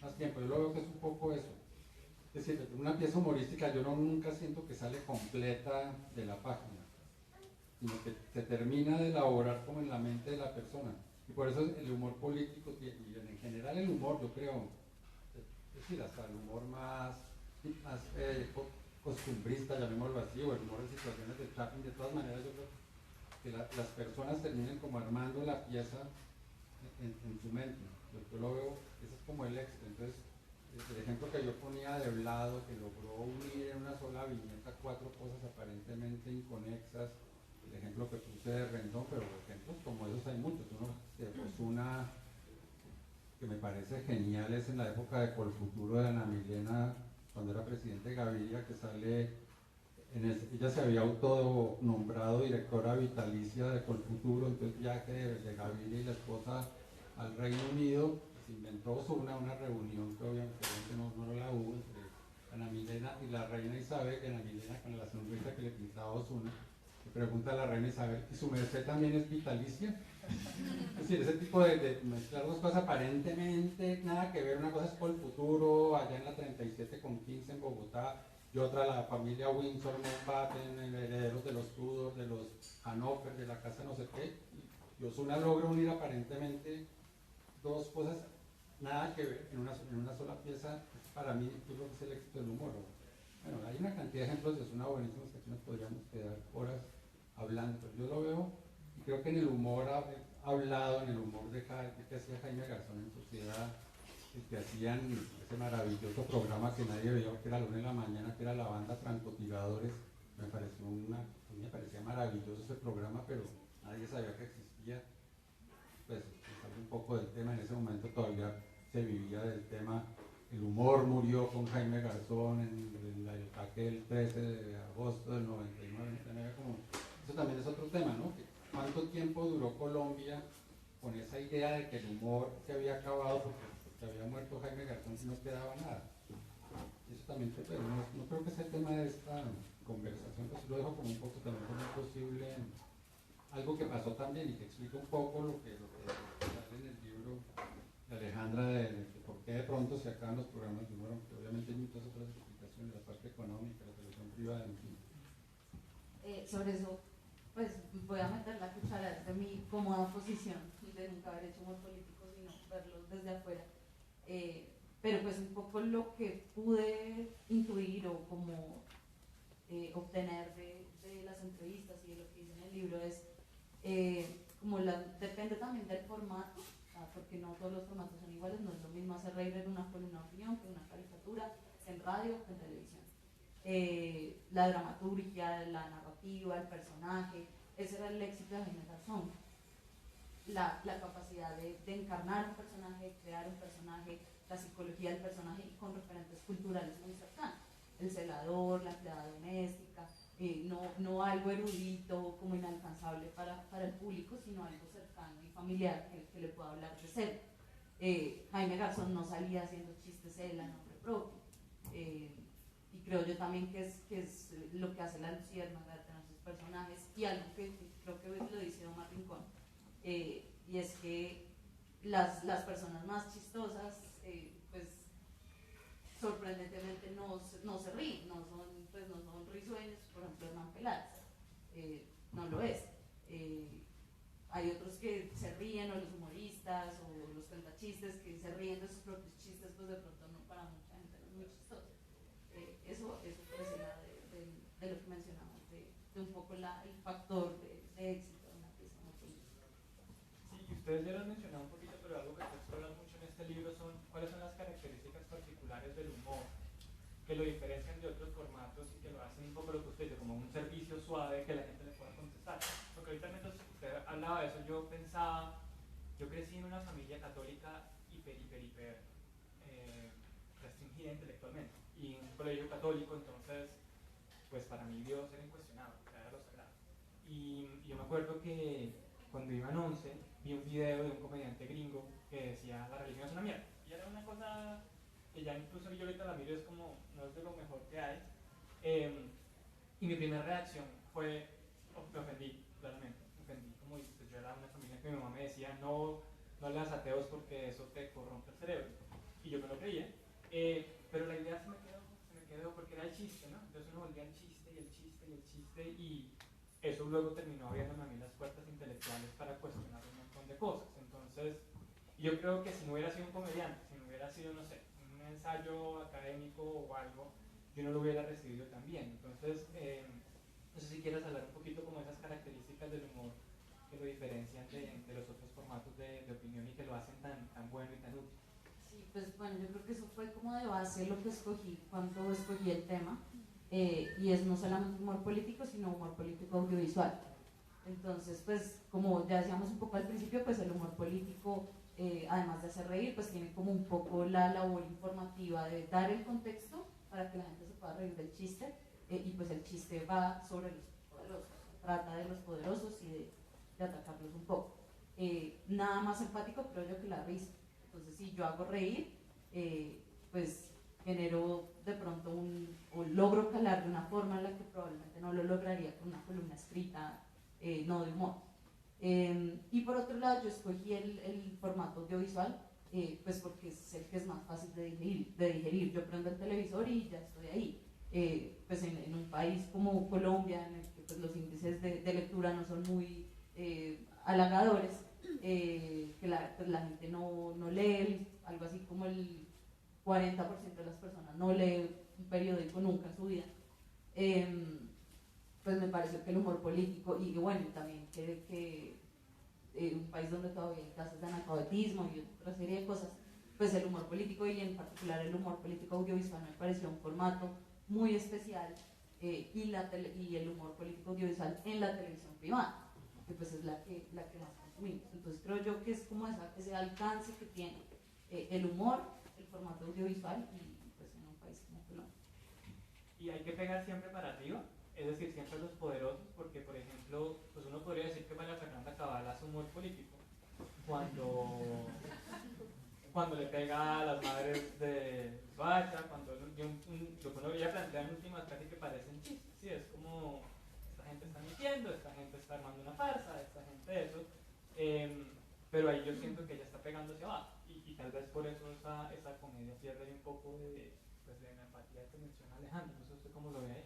Speaker 4: más tiempo. Yo lo veo que es un poco eso. Es decir, una pieza humorística yo nunca siento que sale completa de la página, sino que se termina de elaborar como en la mente de la persona. Y por eso el humor político, y en general el humor, yo creo, es decir, hasta el humor más costumbrista, llamémoslo así, o el humor en situaciones de tapping, de todas maneras yo creo que las personas terminen como armando la pieza en su mente. Yo lo veo, eso es como el éxito. Entonces, el ejemplo que yo ponía de Vlado, que logró unir en una sola viñeta 4 cosas aparentemente inconexas, el ejemplo que puse de Rendón, pero ejemplos como esos hay muchos. Uno de Ozuna, que me parece genial, es en la época de Colfuturo de Ana Milena, cuando era presidente de Gaviria, que sale, ella se había autonombrado directora vitalicia de Colfuturo, entonces viaje de Gaviria y la esposa al Reino Unido, se inventó Ozuna una reunión que obviamente no la hubo entre Ana Milena y la reina Isabel, que Ana Milena con la sonrisa que le pintaba Ozuna, le pregunta a la reina Isabel, ¿y su merced también es vitalicia? Es decir, ese tipo de mezclar dos cosas aparentemente nada que ver, una cosa es Colfuturo, allá en la 37 con 15 en Bogotá, y otra la familia Windsor, Mountbatten, herederos de los Tudor, de los Hanover, de la casa no sé qué, y Ozuna logra unir aparentemente dos cosas nada que ver en una sola pieza. Para mí yo creo que es el éxito del humor. Bueno, hay una cantidad de ejemplos de Ozuna buenísimos que aquí nos podríamos quedar horas hablando, pero yo lo veo y creo que en el humor hablado, en el humor que hacía Jaime Garzón en Sociedad, que hacían ese maravilloso programa que nadie veía, que era a la 1 de la mañana, que era la banda Francotiradores, me parecía maravilloso ese programa, pero nadie sabía que existía. Pues un poco del tema, en ese momento todavía se vivía del tema, el humor murió con Jaime Garzón en el ataque del 13 de agosto del 99, eso también es otro tema, ¿no? ¿Cuánto tiempo duró Colombia con esa idea de que el humor se había acabado porque había muerto Jaime Garzón y no quedaba nada? Eso también, pero no creo que sea el tema de esta conversación, pues lo dejo como un poco también como posible, algo que pasó también y que explica un poco lo que sale en el libro de Alejandra de por qué de pronto se acaban los programas de humor, aunque obviamente hay muchas otras explicaciones, la parte económica, la televisión privada, en fin.
Speaker 3: Sobre eso, pues voy a meter la cuchara desde mi cómoda posición de nunca haber hecho humor político, sino verlo desde afuera. Pero pues un poco lo que pude intuir o como obtener de las entrevistas y de lo que hice en el libro es depende también del formato, porque no todos los formatos son iguales, no es lo mismo hacer reír en una columna de opinión que una caricatura, en radio o en televisión. La dramaturgia, la narrativa, el personaje, ese era el éxito de Jaime Garzón. La capacidad de encarnar un personaje, crear un personaje, la psicología del personaje y con referentes culturales muy cercanos. El celador, la empleada doméstica, no algo erudito como inalcanzable para el público, sino algo cercano y familiar que le pueda hablar de ser. Jaime Garzón no salía haciendo chistes él a nombre propio. Y creo yo también que es lo que hace la luciérnaga de tener sus personajes, y algo que creo que lo dice Omar Rincón, y es que las personas más chistosas pues sorprendentemente no se ríen, no son risueños, por ejemplo Hernán Peláez, no lo es. Hay otros que se ríen, o los humoristas o los cuentachistes que se ríen de sus propios chistes, pues de pronto no, para mucha gente no es muy chistoso. factor de éxito de una pieza muy política.
Speaker 2: Sí, y ustedes ya lo han mencionado un poquito, pero algo que se explora mucho en este libro son cuáles son las características particulares del humor que lo diferencian de otros formatos y que lo hacen un poco lo que usted dice, como un servicio suave que la gente le pueda contestar. Porque ahorita mientras usted hablaba de eso, yo pensaba, yo crecí en una familia católica hiper restringida intelectualmente y en un colegio católico, entonces pues para mí Dios era incuestionable, era lo sagrado. Y yo me acuerdo que cuando iba en 11 vi un video de un comediante gringo que decía la religión es una mierda. Y era una cosa que ya incluso yo ahorita la miro y es como, no es de lo mejor que hay. Y mi primera reacción fue, me ofendí, claramente, me ofendí. Como pues, yo era una familia que mi mamá me decía, no, no leas ateos porque eso te corrompe el cerebro. Y yo me lo creía. Pero la idea se me quedó porque era el chiste, ¿no? Entonces uno volvía al chiste y el chiste y el chiste y eso luego terminó abriéndome a mí las puertas intelectuales para cuestionar un montón de cosas. Entonces, yo creo que si no hubiera sido un comediante, si no hubiera sido, no sé, un ensayo académico o algo, yo no lo hubiera recibido tan bien. Entonces, no sé si quieres hablar un poquito como esas características del humor que lo diferencian de los otros formatos de opinión y que lo hacen tan bueno y tan útil.
Speaker 3: Sí, pues bueno, yo creo que eso fue como de base lo que escogí cuando escogí el tema, y es no solamente humor político, sino humor político audiovisual. Entonces, pues como ya decíamos un poco al principio, pues el humor político, además de hacer reír, pues tiene como un poco la labor informativa de dar el contexto para que la gente se pueda reír del chiste, y pues el chiste va sobre los poderosos, trata de los poderosos y de atacarlos un poco. Nada más empático creo yo que la risa. Entonces, si yo hago reír, pues genero de pronto o logro calar de una forma en la que probablemente no lo lograría con una columna escrita, no de humor. Y por otro lado, yo escogí el formato audiovisual, pues porque es el que es más fácil de digerir. Yo prendo el televisor y ya estoy ahí. Pues en un país como Colombia, en el que pues, los índices de lectura no son muy halagadores, que pues la gente no lee, algo así como el 40% de las personas no lee un periódico nunca en su vida. Pues me pareció que el humor político, y bueno, también que un país donde todavía hay tasas de analfabetismo y otra serie de cosas, pues el humor político y en particular el humor político audiovisual me pareció un formato muy especial, y el humor político audiovisual en la televisión privada, que pues es la que más consumimos. Entonces creo yo que es como ese alcance que tiene el humor, el formato audiovisual y pues en un país como Colombia.
Speaker 2: Y hay que pegar siempre para arriba, es decir, siempre a los poderosos, porque por ejemplo, pues uno podría decir que María Fernanda Cabal hace humor político cuando le pega a las madres de Bacha, cuando lo que uno veía plantear en últimas casi que parecen chistes, ¿sí? Es como esta gente está mintiendo, esta gente está armando una farsa, esta gente eso, pero ahí yo siento que ella está pegando hacia abajo y tal vez por eso esa comedia pierde un poco de la empatía que menciona Alejandro. No sé usted cómo lo ve ahí.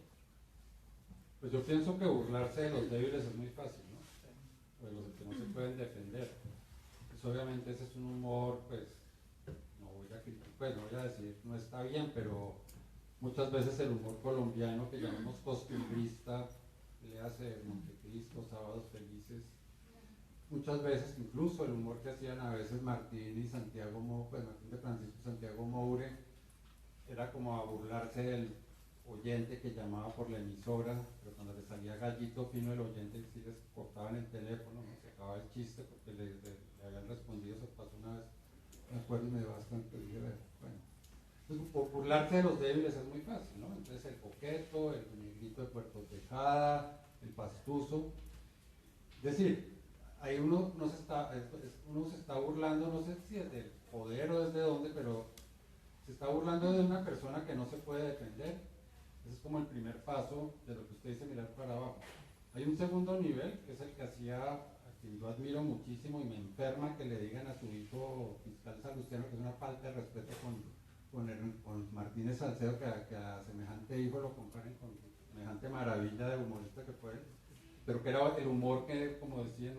Speaker 4: Pues yo pienso que burlarse de los débiles es muy fácil, ¿no? De los que no se pueden defender. Pues obviamente ese es un humor, pues, no voy a criticar, pues no voy a decir no está bien, pero muchas veces el humor colombiano que llamamos costumbrista, le hace Montecristo, Sábados Felices, muchas veces incluso el humor que hacían a veces Martín y Santiago pues Martín de Francisco y Santiago Moure, era como a burlarse del oyente que llamaba por la emisora, pero cuando le salía gallito fino el oyente, si les cortaban el teléfono, ¿no? Se acababa el chiste porque le habían respondido. Eso pasó una vez, me acuerdo y me dio bastante, dije, bueno. Entonces, por burlarse de los débiles es muy fácil, ¿no? Entonces el coqueto, el negrito de Puerto Tejada, el pastuso. Es decir, ahí uno se está burlando, no sé si desde el poder o desde dónde, pero se está burlando de una persona que no se puede defender. Ese es como el primer paso de lo que usted dice, mirar para abajo. Hay un segundo nivel, que es el que hacía, a quien yo admiro muchísimo y me enferma que le digan a su hijo fiscal Salustiano que es una falta de respeto con Martínez Salcedo, que a semejante hijo lo comparen con semejante maravilla de humorista que fue él, pero que era el humor que, como decía,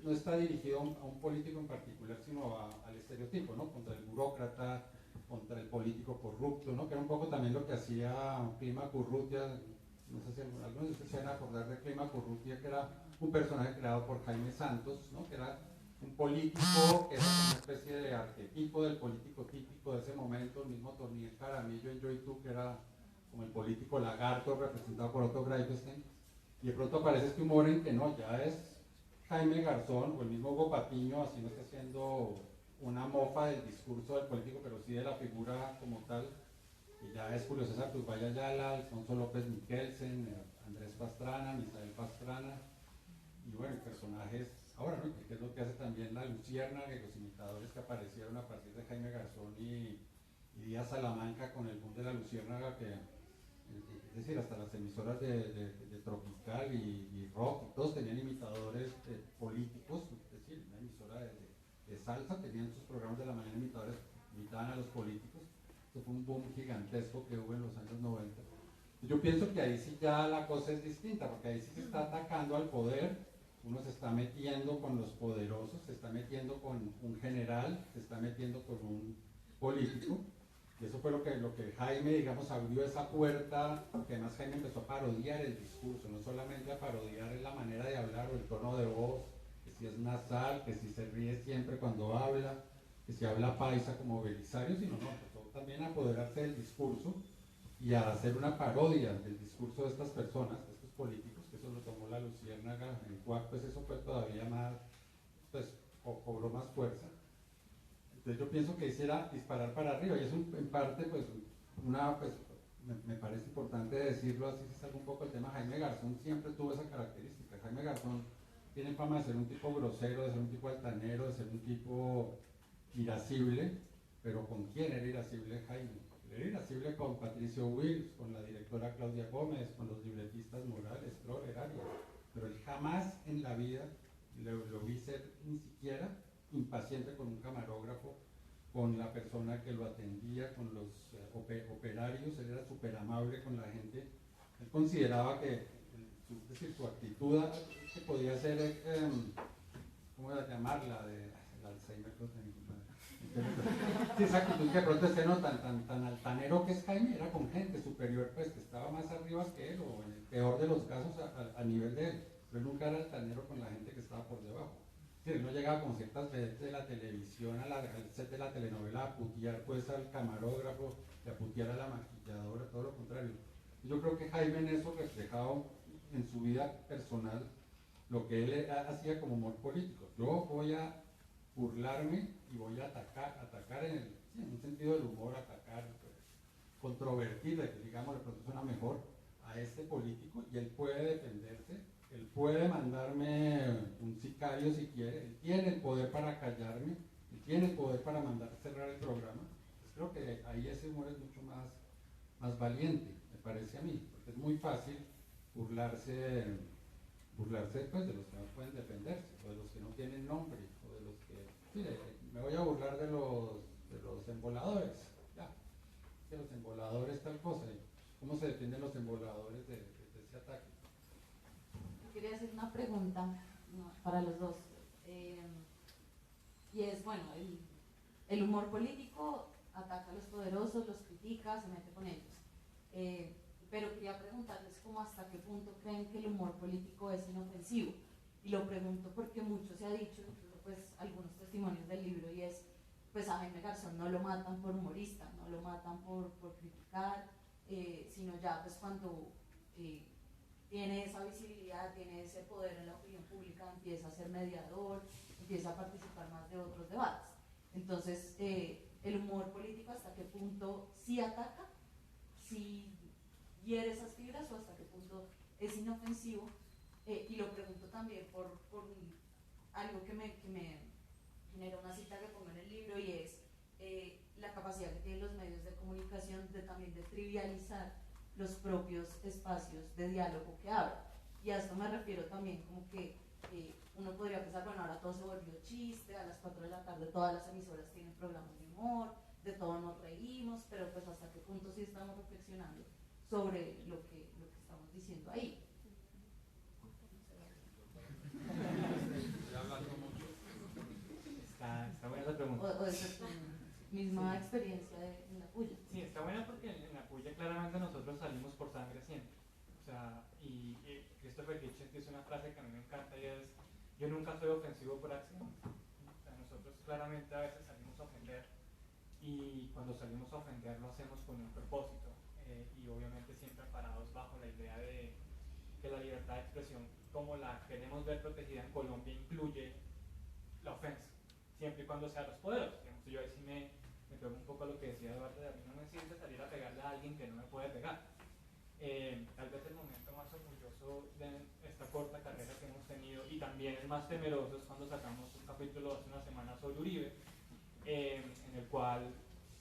Speaker 4: no está dirigido a un político en particular, sino al estereotipo, ¿no? Contra el burócrata, contra el político corrupto, ¿no? Que era un poco también lo que hacía Clima Currutia, no sé si algunos de ustedes se van a acordar de Clima Corruptia, que era un personaje creado por Jaime Santos, ¿no? Que era un político, que era una especie de arquetipo del político típico de ese momento, el mismo Torniel Caramillo en Yo y Tú, que era como el político lagarto representado por Otto Greifenstein, y de pronto aparece este humor en que no, ya es Jaime Garzón o el mismo Hugo Patiño, así no está haciendo una mofa del discurso del político, pero sí de la figura como tal, y ya es Julio César Turbay Ayala, Alfonso López Miquelsen, Andrés Pastrana, Misael Pastrana, y bueno, personajes, ahora, ¿no? Que es lo que hace también la Luciérnaga y los imitadores que aparecieron a partir de Jaime Garzón y Díaz Salamanca con el boom de la Luciérnaga, que es decir, hasta las emisoras de Tropical y Rock, todos tenían imitadores políticos, es decir, una emisora de salsa tenían sus programas de la mañana, imitadores imitaban a los políticos. Esto fue un boom gigantesco que hubo en los años 90. Yo pienso que ahí sí ya la cosa es distinta, porque ahí sí se está atacando al poder, uno se está metiendo con los poderosos, se está metiendo con un general, se está metiendo con un político. Y eso fue lo que Jaime, digamos, abrió esa puerta, porque además Jaime empezó a parodiar el discurso, no solamente a parodiar la manera de hablar o el tono de voz, que si es nasal, que si se ríe siempre cuando habla, que si habla paisa como Belisario, sino no, empezó también a apoderarse del discurso y a hacer una parodia del discurso de estas personas, de estos políticos, que eso lo tomó la Luciérnaga en Cuac, pues eso fue todavía más, pues cobró más fuerza. Entonces yo pienso que hiciera disparar para arriba y es en parte pues me parece importante decirlo así, se salga un poco el tema. Jaime Garzón siempre tuvo esa característica. Jaime Garzón tiene fama de ser un tipo grosero, de ser un tipo altanero, de ser un tipo irascible, pero ¿con quién era irascible Jaime? Era irascible con Patricio Wills, con la directora Claudia Gómez, con los libretistas Morales, Flores, Arias, pero él jamás en la vida lo vi ser ni siquiera impaciente con un camarógrafo, con la persona que lo atendía, con los operarios. Él era súper amable con la gente. Él consideraba que es decir, su actitud que podía ser, ¿cómo llamarla? El Alzheimer, sí, esa actitud que de pronto esté no tan altanero que es Jaime, era con gente superior, pues que estaba más arriba que él, o en el peor de los casos a nivel de él, pero él nunca era altanero con la gente que estaba por debajo. Él no llegaba con ciertas veces de la televisión al set de la telenovela a putear pues al camarógrafo, a putear a la maquilladora, todo lo contrario. Yo creo que Jaime en eso reflejaba en su vida personal lo que él hacía como humor político. Yo voy a burlarme y voy a atacar en un sentido del humor, atacar, pues, controvertir, digamos, de pronto suena mejor, a este político, y él puede defenderse. Él puede mandarme un sicario si quiere, él tiene el poder para callarme, él tiene el poder para mandar cerrar el programa. Pues creo que ahí ese humor es mucho más valiente, me parece a mí, porque es muy fácil burlarse pues, de los que no pueden defenderse, o de los que no tienen nombre, o de los que, sí, me voy a burlar de los emboladores, ya, de los emboladores tal cosa, y cómo se defienden los emboladores de ese ataque.
Speaker 3: Quería hacer una pregunta, ¿no?, para los dos. Y es, bueno, el humor político ataca a los poderosos, los critica, se mete con ellos. Pero quería preguntarles cómo hasta qué punto creen que el humor político es inofensivo. Y lo pregunto porque mucho se ha dicho, incluso pues algunos testimonios del libro, y es, pues a Jaime Garzón no lo matan por humorista, no lo matan por criticar, sino ya pues cuando tiene esa visibilidad, tiene ese poder en la opinión pública, empieza a ser mediador, empieza a participar más de otros debates. Entonces, el humor político, ¿hasta qué punto sí ataca, sí hiere esas fibras, o hasta qué punto es inofensivo? Y lo pregunto también por algo que me genera una cita que pongo en el libro, y es la capacidad que tienen los medios de comunicación también de trivializar los propios espacios de diálogo que abren. Y a esto me refiero también como que uno podría pensar, bueno, ahora todo se volvió chiste, a las 4 de la tarde todas las emisoras tienen programas de humor, de todo nos reímos, pero pues hasta qué punto sí estamos reflexionando sobre lo que estamos diciendo ahí.
Speaker 2: Está buena esa pregunta.
Speaker 3: O esa es tu misma experiencia en la puya.
Speaker 2: Sí, está buena porque en la puya claramente nosotros salimos por sangre siempre. O sea, una frase que a mí me encanta y es: yo nunca soy ofensivo por accidente. O sea, nosotros claramente a veces salimos a ofender, y cuando salimos a ofender lo hacemos con un propósito, y obviamente siempre parados bajo la idea de que la libertad de expresión, como la queremos ver protegida en Colombia, incluye la ofensa, siempre y cuando sea los poderosos. Digamos, yo ahí sí me pego un poco a lo que decía Eduardo, de a mí no me sirve salir a pegarle a alguien que no me puede pegar. Tal vez el momento más orgulloso de esta corta carrera que hemos tenido, y también el más temeroso, es cuando sacamos un capítulo hace una semana sobre Uribe, en el cual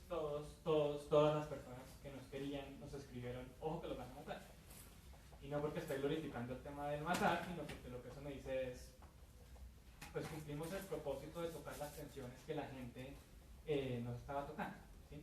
Speaker 2: todas las personas que nos querían nos escribieron: ojo que lo van a matar. Y no porque estoy glorificando el tema del matar, sino porque lo que eso me dice es: pues cumplimos el propósito de tocar las tensiones que la gente nos estaba tocando, ¿sí?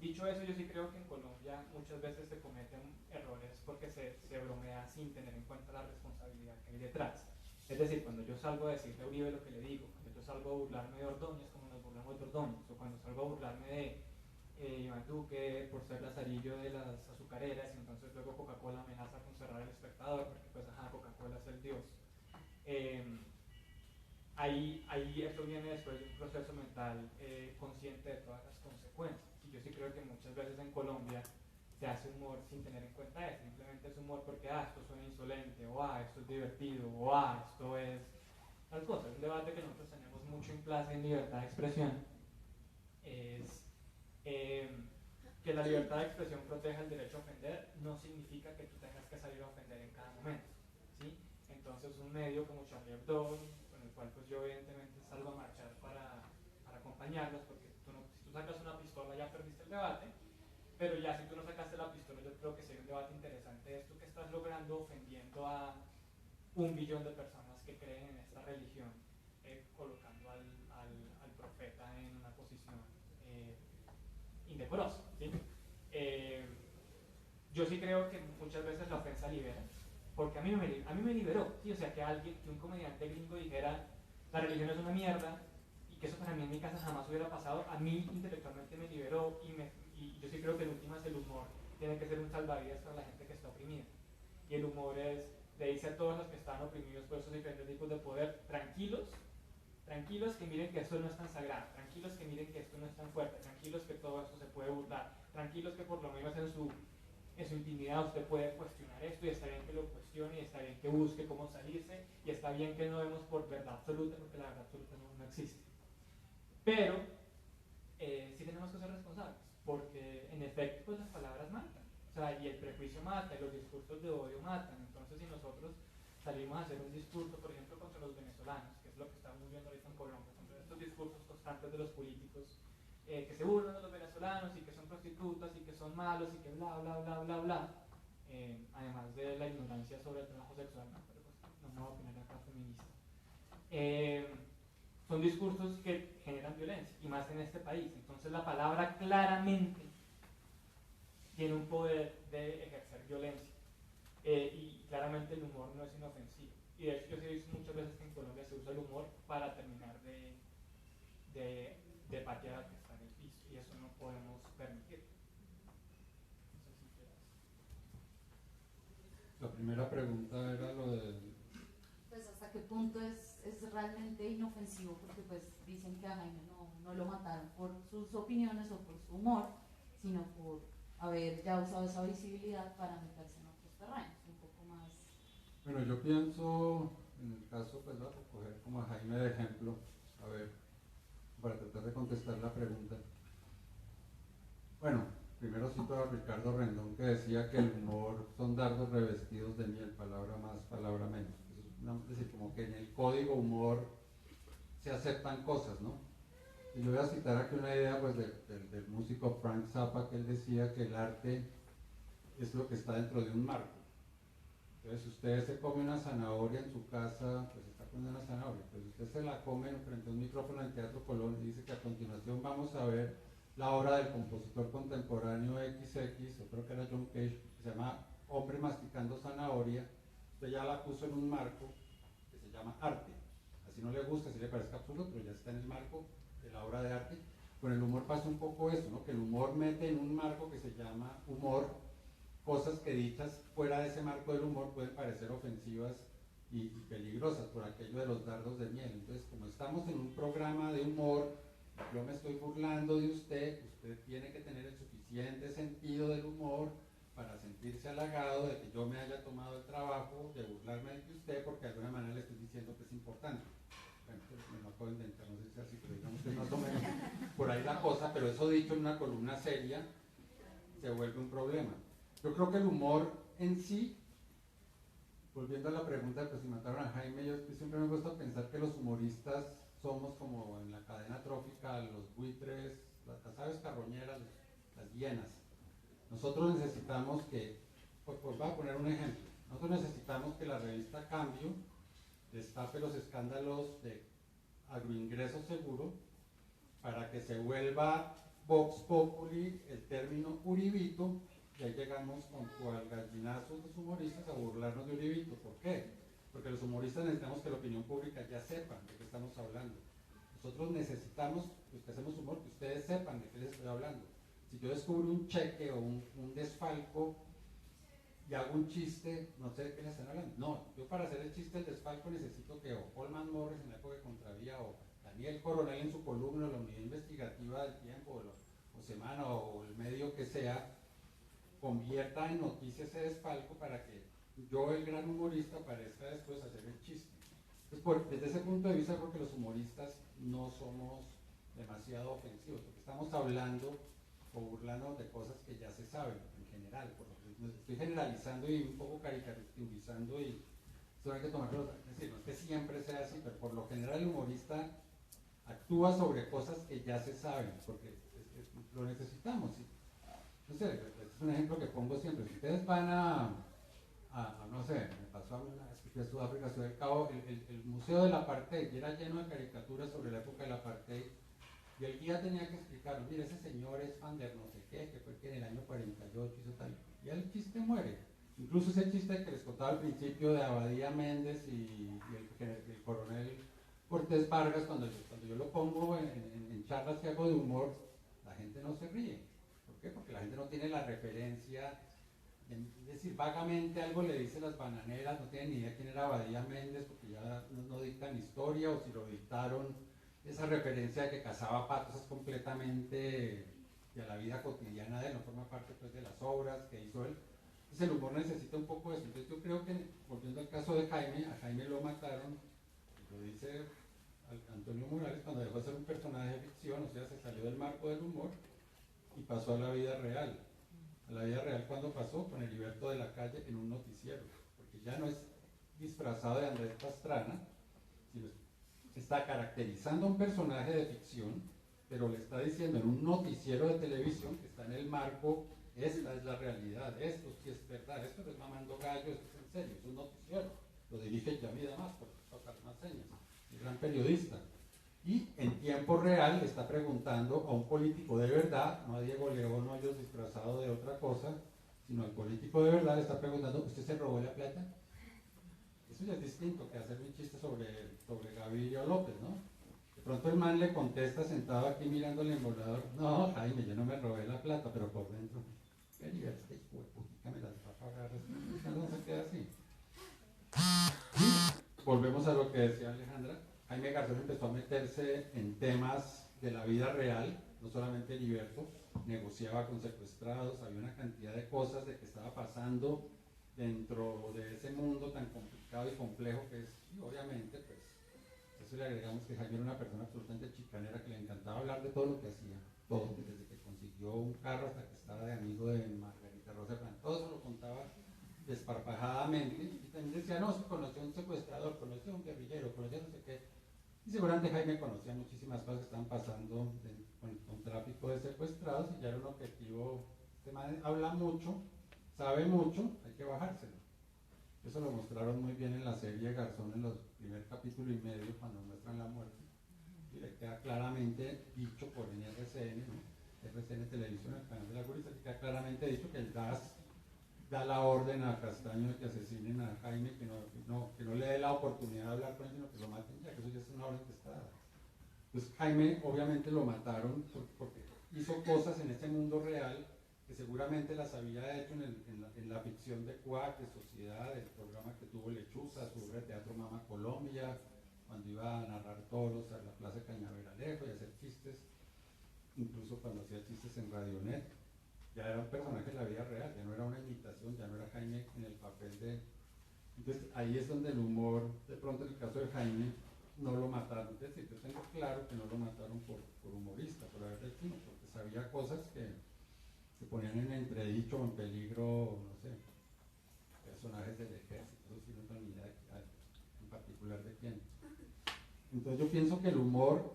Speaker 2: Dicho eso, yo sí creo que en Colombia muchas veces se cometen errores porque se bromea sin tener en cuenta la responsabilidad que hay detrás. Es decir, cuando yo salgo a decirle a Uribe lo que le digo, cuando yo salgo a burlarme de Ordóñez como nos burlamos de Ordóñez, o cuando salgo a burlarme de Iván Duque por ser lazarillo de las azucareras, y entonces luego Coca-Cola amenaza con cerrar El Espectador porque pues ajá, Coca-Cola es el dios. Ahí esto viene después de un proceso mental consciente de todas las consecuencias. Y yo sí creo que muchas veces en Colombia se hace humor sin tener en cuenta eso. Simplemente es humor porque esto suena insolente, o esto es divertido, o esto es tal cosa. Es un debate que nosotros tenemos mucho en clase en libertad de expresión. Es que la libertad de expresión proteja el derecho a ofender no significa que tú tengas que salir a ofender en cada momento, ¿sí? Entonces un medio como Charlie Hebdo, con el cual pues yo evidentemente salgo a marchar para acompañarlos, porque si tú sacas una pistola ya perdiste el debate, pero ya si tú no sacaste la pistola, yo creo que sería un debate interesante esto que estás logrando ofendiendo a 1 billón de personas que creen en esta religión, colocando al profeta en una posición indecorosa, ¿sí? Yo sí creo que muchas veces la ofensa libera, porque a mí me liberó, ¿sí? O sea, que un comediante gringo dijera: la religión es una mierda, y que eso para mí en mi casa jamás hubiera pasado, a mí intelectualmente me liberó, y yo sí creo que en últimas el humor tiene que ser un salvavidas para la gente que está oprimida. Y el humor le dice a todos los que están oprimidos por esos diferentes tipos de poder: tranquilos, que miren que esto no es tan sagrado, tranquilos que miren que esto no es tan fuerte, tranquilos que todo esto se puede burlar, tranquilos que por lo menos en su intimidad usted puede cuestionar esto, y está bien que lo cuestione, y está bien que busque cómo salirse, y está bien que no demos por verdad absoluta, porque la verdad absoluta no existe. Pero sí tenemos que ser responsables, porque en efecto pues las palabras matan, o sea, y el prejuicio mata, y los discursos de odio matan. Entonces si nosotros salimos a hacer un discurso, por ejemplo, contra los venezolanos, que es lo que estamos viendo ahorita en Colombia, contra estos discursos constantes de los políticos, que se burlan de los venezolanos, y que son prostitutas, y que son malos, y que bla, bla, bla, bla, bla, además de la ignorancia sobre el trabajo sexual, ¿no? Pero pues no me voy a poner acá feminista. Son discursos que generan violencia, y más en este país. Entonces la palabra claramente tiene un poder de ejercer violencia, y claramente el humor no es inofensivo. Y de hecho yo sí he visto muchas veces que en Colombia se usa el humor para terminar de patear al que está en el piso, y eso no podemos permitir. No sé si quieras.
Speaker 4: La primera pregunta era lo de...
Speaker 3: Pues hasta qué punto es realmente inofensivo, porque pues dicen que a Jaime no lo mataron por sus opiniones o por su humor, sino por haber ya usado esa visibilidad para meterse en otros terrenos, un poco más.
Speaker 4: Bueno, yo pienso, en el caso, pues, voy a coger como a Jaime de ejemplo, a ver, para tratar de contestar la pregunta. Bueno, primero cito a Ricardo Rendón, que decía que el humor son dardos revestidos de miel, palabra más, palabra menos. Es decir, como que en el código humor se aceptan cosas, ¿no? Y yo voy a citar aquí una idea pues, del músico Frank Zappa, que él decía que el arte es lo que está dentro de un marco. Entonces, si usted se come una zanahoria en su casa, pues está comiendo una zanahoria. Pues usted se la come frente a un micrófono en Teatro Colón y dice que a continuación vamos a ver la obra del compositor contemporáneo XX, o creo que era John Cage, que se llama Hombre masticando zanahoria. Usted ya la puso en un marco que se llama arte. Así no le gusta, así le parezca absurdo, pero ya está en el marco de la obra de arte. Con el humor pasa un poco eso, ¿no? Que el humor mete en un marco que se llama humor cosas que dichas fuera de ese marco del humor pueden parecer ofensivas y peligrosas por aquello de los dardos de miel. Entonces, como estamos en un programa de humor, yo me estoy burlando de usted, usted tiene que tener el suficiente sentido del humor para sentirse halagado de que yo me haya tomado el trabajo de burlarme de usted, porque de alguna manera le estoy diciendo que es importante. Bueno, me lo puedo inventar, no sé si es así, pero digamos que más o menos por ahí la cosa, pero eso dicho en una columna seria se vuelve un problema. Yo creo que el humor en sí, volviendo a la pregunta de pues, si mataron a Jaime, yo siempre me gusta pensar que los humoristas somos como en la cadena trófica, los buitres, las aves carroñeras, las hienas. Nosotros necesitamos que, pues voy a poner un ejemplo, nosotros necesitamos que la revista Cambio destape los escándalos de agroingreso seguro para que se vuelva Vox Populi el término Uribito, y ahí llegamos con cual gallinazos los humoristas a burlarnos de Uribito. ¿Por qué? Porque los humoristas necesitamos que la opinión pública ya sepan de qué estamos hablando. Nosotros necesitamos, los que hacemos humor, que ustedes sepan de qué les estoy hablando. Si yo descubro un cheque o un desfalco y hago un chiste, no sé de qué les están hablando. No, yo para hacer el chiste del desfalco necesito que o Holman Morris en la época de Contravía o Daniel Coronel en su columna, la unidad investigativa del Tiempo o Semana o el medio que sea, convierta en noticia ese desfalco para que yo, el gran humorista, parezca después hacer el chiste. Entonces, desde ese punto de vista, creo que los humoristas no somos demasiado ofensivos, porque estamos hablando o burlando de cosas que ya se saben en general. Estoy generalizando y un poco caricaturizando y eso hay que tomarlo, es decir, no es que siempre sea así, pero por lo general el humorista actúa sobre cosas que ya se saben, porque lo necesitamos. ¿Sí? No sé, es un ejemplo que pongo siempre. Si ustedes van no sé, me pasó a mí una vez que fui a Sudáfrica, Ciudad del Cabo, el Museo del Apartheid, y era lleno de caricaturas sobre la época del Apartheid, y el guía tenía que explicar, mire, ese señor es fan de no sé qué, que fue que en el año 48 hizo tal, y el chiste muere. Incluso ese chiste que les contaba al principio de Abadía Méndez y el coronel Cortés Vargas, cuando yo lo pongo en charlas que hago de humor, la gente no se ríe. ¿Por qué? Porque la gente no tiene la referencia. Es decir, vagamente algo le dice las bananeras, no tienen ni idea quién era Abadía Méndez, porque ya no dictan historia, o si lo dictaron, esa referencia de que cazaba patos es completamente de la vida cotidiana de él, no forma parte pues, de las obras que hizo él. Entonces el humor necesita un poco de eso. Entonces yo creo que, volviendo al caso de Jaime, a Jaime lo mataron, lo dice Antonio Morales, cuando dejó de ser un personaje de ficción, o sea, se salió del marco del humor y pasó a la vida real. A la vida real, cuando pasó con Heriberto de la Calle en un noticiero, porque ya no es disfrazado de Andrés Pastrana, sino está caracterizando a un personaje de ficción, pero le está diciendo en un noticiero de televisión que está en el marco, esta es la realidad, esto sí es verdad, esto no es mamando gallo, esto es en serio, es un noticiero, lo dirige Yamida Más, por tocar más señas, el gran periodista. Y en tiempo real le está preguntando a un político de verdad, no a Diego León Hoyos disfrazado de otra cosa, sino al político de verdad le está preguntando, ¿usted se robó la plata? Eso ya es distinto que hacer un chiste sobre Gaviria López, ¿no? De pronto el man le contesta sentado aquí mirando el embolador, no, Jaime, yo no me robé la plata, pero por dentro, qué libertad, me las va a pagar, no se queda así. Y volvemos a lo que decía Alejandra, Jaime Garzón empezó a meterse en temas de la vida real, no solamente Heriberto, negociaba con secuestrados, había una cantidad de cosas de que estaba pasando dentro de ese mundo tan complicado y complejo que es, y obviamente, pues, eso le agregamos que Jaime era una persona absolutamente chicanera, que le encantaba hablar de todo lo que hacía, todo, desde que consiguió un carro hasta que estaba de amigo de Margarita Rosa Blanco, todo eso lo contaba desparpajadamente, y también decía, no, se conoció a un secuestrador, conoció a un guerrillero, conoció a no sé qué, y seguramente Jaime conocía muchísimas cosas que estaban pasando con tráfico de secuestrados, y ya era un objetivo, este man habla mucho, sabe mucho, hay que bajárselo. Eso lo mostraron muy bien en la serie Garzón en los primer capítulo y medio cuando muestran la muerte. Y le queda claramente dicho por en RCN, ¿no? RCN Televisión, el canal de la Gurisa, queda claramente dicho que el DAS da la orden a Castaño de que asesinen a Jaime, que no le dé la oportunidad de hablar con él, sino que lo maten ya, que eso ya es una orden que está dada. Pues Jaime obviamente lo mataron porque hizo cosas en ese mundo real que seguramente las había hecho en la ficción de Cuac, de Sociedad, el programa que tuvo Lechuza, su obra de teatro Mama Colombia, cuando iba a narrar toros a la Plaza Cañaveralejo y hacer chistes, incluso cuando hacía chistes en Radionet, ya era un personaje de la vida real, ya no era una imitación, ya no era Jaime en el papel de... Entonces ahí es donde el humor, de pronto en el caso de Jaime, no lo mataron. Es decir, yo tengo claro que no lo mataron por humorista, por haber hecho cine, porque sabía cosas que se ponían en entredicho o en peligro, no sé, personajes del ejército, eso sí no tengo ni idea en particular de quién. Entonces yo pienso que el humor,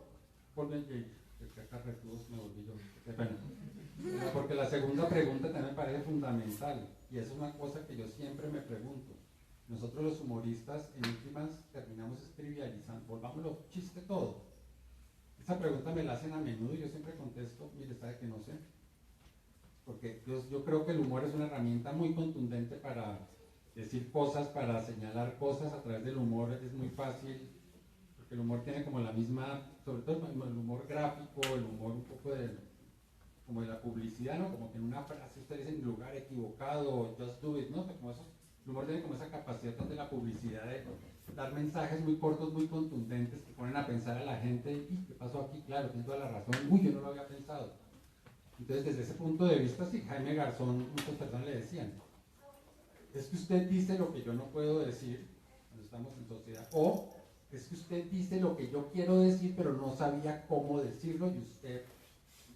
Speaker 4: que acá retudos me volví yo, bueno, porque la segunda pregunta también me parece fundamental, y es una cosa que yo siempre me pregunto. Nosotros los humoristas en últimas terminamos trivializando, volvámoslo chiste todo. Esa pregunta me la hacen a menudo y yo siempre contesto, mire, sabe que no sé. Porque yo creo que el humor es una herramienta muy contundente para decir cosas, para señalar cosas. A través del humor es muy fácil, porque el humor tiene como la misma, sobre todo el humor gráfico, el humor un poco como de la publicidad, ¿no? Como que en una frase ustedes dicen lugar equivocado, just do it, ¿no? Como eso, el humor tiene como esa capacidad de la publicidad de dar mensajes muy cortos, muy contundentes, que ponen a pensar a la gente, ¿y qué pasó aquí? Claro, tienes toda la razón, uy, yo no lo había pensado. Entonces, desde ese punto de vista, sí, Jaime Garzón, muchas personas le decían, es que usted dice lo que yo no puedo decir cuando estamos en sociedad, o es que usted dice lo que yo quiero decir, pero no sabía cómo decirlo, y usted,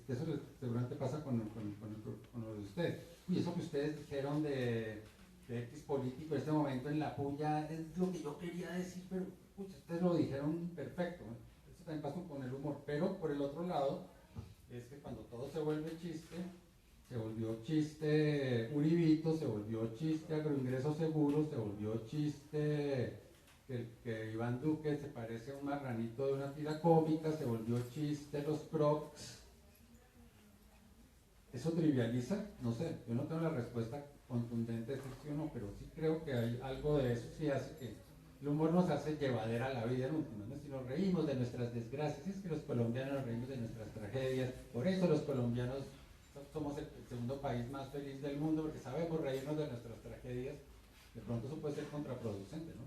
Speaker 4: eso seguramente pasa con lo de usted. Uy, eso que ustedes dijeron de X político en este momento en la puya es lo que yo quería decir, pero ustedes lo dijeron perfecto, ¿no? Eso también pasa con el humor, pero por el otro lado es que cuando todo se vuelve chiste, se volvió chiste Uribito, se volvió chiste Agroingreso Seguro, se volvió chiste que Iván Duque se parece a un marranito de una tira cómica, se volvió chiste los Crocs. ¿Eso trivializa? No sé, yo no tengo la respuesta contundente de sí o no, pero sí creo que hay algo de eso, sí hace que el humor nos hace llevadera la vida en último, ¿no? Si nos reímos de nuestras desgracias, es que los colombianos nos reímos de nuestras tragedias, por eso los colombianos somos el segundo país más feliz del mundo, porque sabemos reírnos de nuestras tragedias. De pronto eso puede ser contraproducente, ¿no?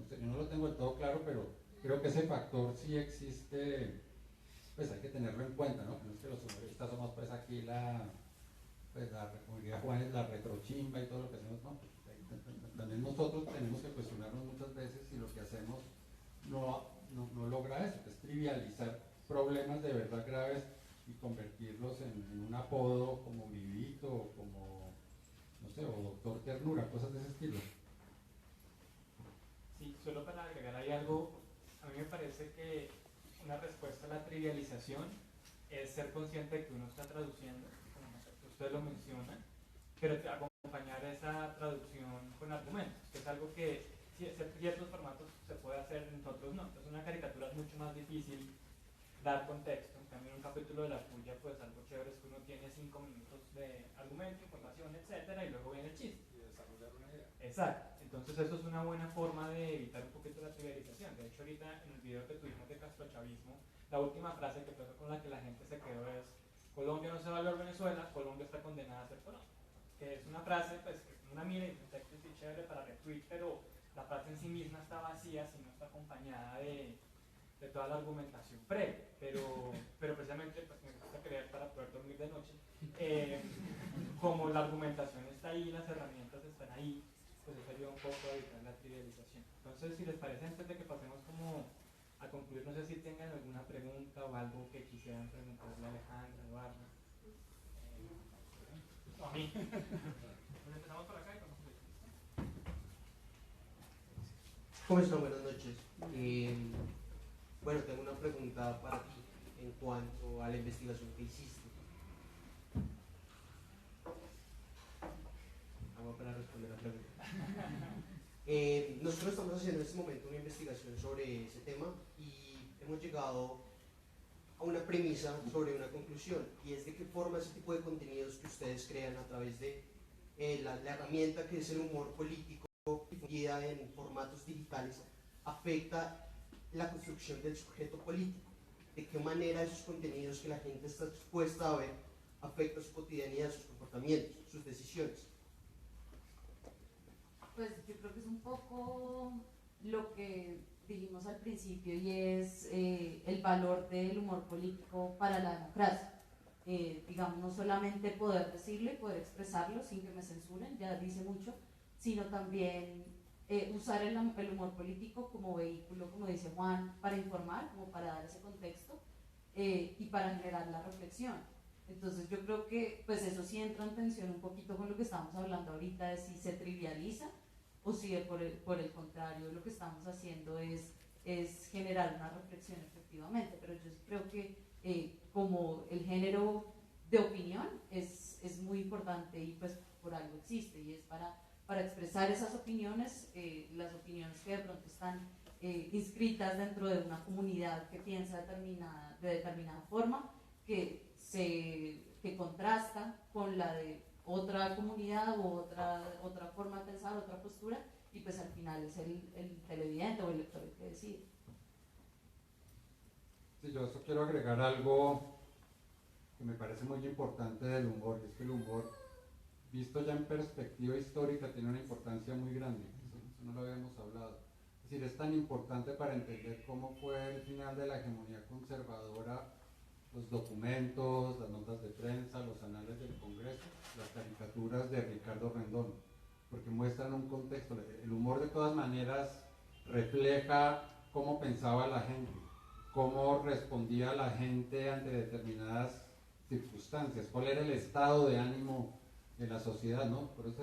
Speaker 4: No sé, yo no lo tengo del todo claro, pero creo que ese factor sí existe, pues hay que tenerlo en cuenta, ¿no? No es que los humoristas somos pues aquí como diría Juan, es la retrochimba y todo lo que hacemos, no, pues, también nosotros tenemos que cuestionarnos muchas veces si lo que hacemos no logra eso, que es trivializar problemas de verdad graves y convertirlos en un apodo como Uribito o como, no sé, o Doctor Ternura, cosas de ese estilo.
Speaker 2: Sí, solo para agregar ahí algo, a mí me parece que una respuesta a la trivialización es ser consciente de que uno está traduciendo, como usted lo menciona, pero acompañar esa traducción con argumentos, que es algo que ciertos formatos se puede hacer, en otros no. Entonces una caricatura es mucho más difícil dar contexto. En cambio, en un capítulo de La Puya, pues algo chévere es que uno tiene 5 minutos de argumento, información, etcétera, y luego viene el chiste.
Speaker 4: Y desarrollar una idea.
Speaker 2: Exacto. Entonces eso es una buena forma de evitar un poquito la trivialización. De hecho, ahorita en el video que tuvimos de castrochavismo, la última frase que fue con la que la gente se quedó es: Colombia no se va a volver Venezuela, Colombia está condenada a ser Colombia. Que es una frase, pues, que una mira y un texto sí chévere para retweet, pero la frase en sí misma está vacía si no está acompañada de toda la argumentación previa, pero precisamente, pues me gusta creer para poder dormir de noche, como la argumentación está ahí, las herramientas están ahí, pues eso ayuda un poco a evitar la trivialización. Entonces, si les parece, antes de que pasemos como a concluir, no sé si tengan alguna pregunta o algo que quisieran preguntarle a Alejandra, Eduardo, a mí. Pues empezamos por acá y vamos a ver.
Speaker 5: ¿Cómo están? Buenas noches. Bueno, tengo una pregunta para ti en cuanto a la investigación que hiciste. Vamos para responder la pregunta. Nosotros estamos haciendo en este momento una investigación sobre ese tema y hemos llegado a una premisa sobre una conclusión, y es de qué forma ese tipo de contenidos que ustedes crean a través de la herramienta que es el humor político difundida en formatos digitales afecta la construcción del sujeto político, de qué manera esos contenidos que la gente está expuesta a ver afecta su cotidianidad, sus comportamientos, sus decisiones.
Speaker 3: Pues yo creo que es un poco lo que dijimos al principio y es el valor del humor político para la democracia. Digamos, no solamente poder decirlo y poder expresarlo sin que me censuren, ya dice mucho, sino también usar el humor político como vehículo, como dice Juan, para informar, como para dar ese contexto y para generar la reflexión. Entonces yo creo que pues eso sí entra en tensión un poquito con lo que estamos hablando ahorita de si se trivializa o si por el contrario lo que estamos haciendo es generar una reflexión efectivamente, pero yo sí creo que como el género de opinión es muy importante y pues por algo existe y es para expresar esas opiniones, las opiniones que de pronto están inscritas dentro de una comunidad que piensa de determinada forma, que contrasta con la de otra comunidad u otra forma de pensar, otra postura, y pues al final es el televidente o el lector el que decide.
Speaker 4: Sí, yo eso quiero agregar algo que me parece muy importante del humor, y es que el humor, visto ya en perspectiva histórica, tiene una importancia muy grande, eso no lo habíamos hablado. Es decir, es tan importante para entender cómo fue el final de la hegemonía conservadora, los documentos, las notas de prensa, los anales del Congreso, las caricaturas de Ricardo Rendón, porque muestran un contexto. El humor de todas maneras refleja cómo pensaba la gente, cómo respondía la gente ante determinadas circunstancias, cuál era el estado de ánimo de la sociedad, ¿no? Por eso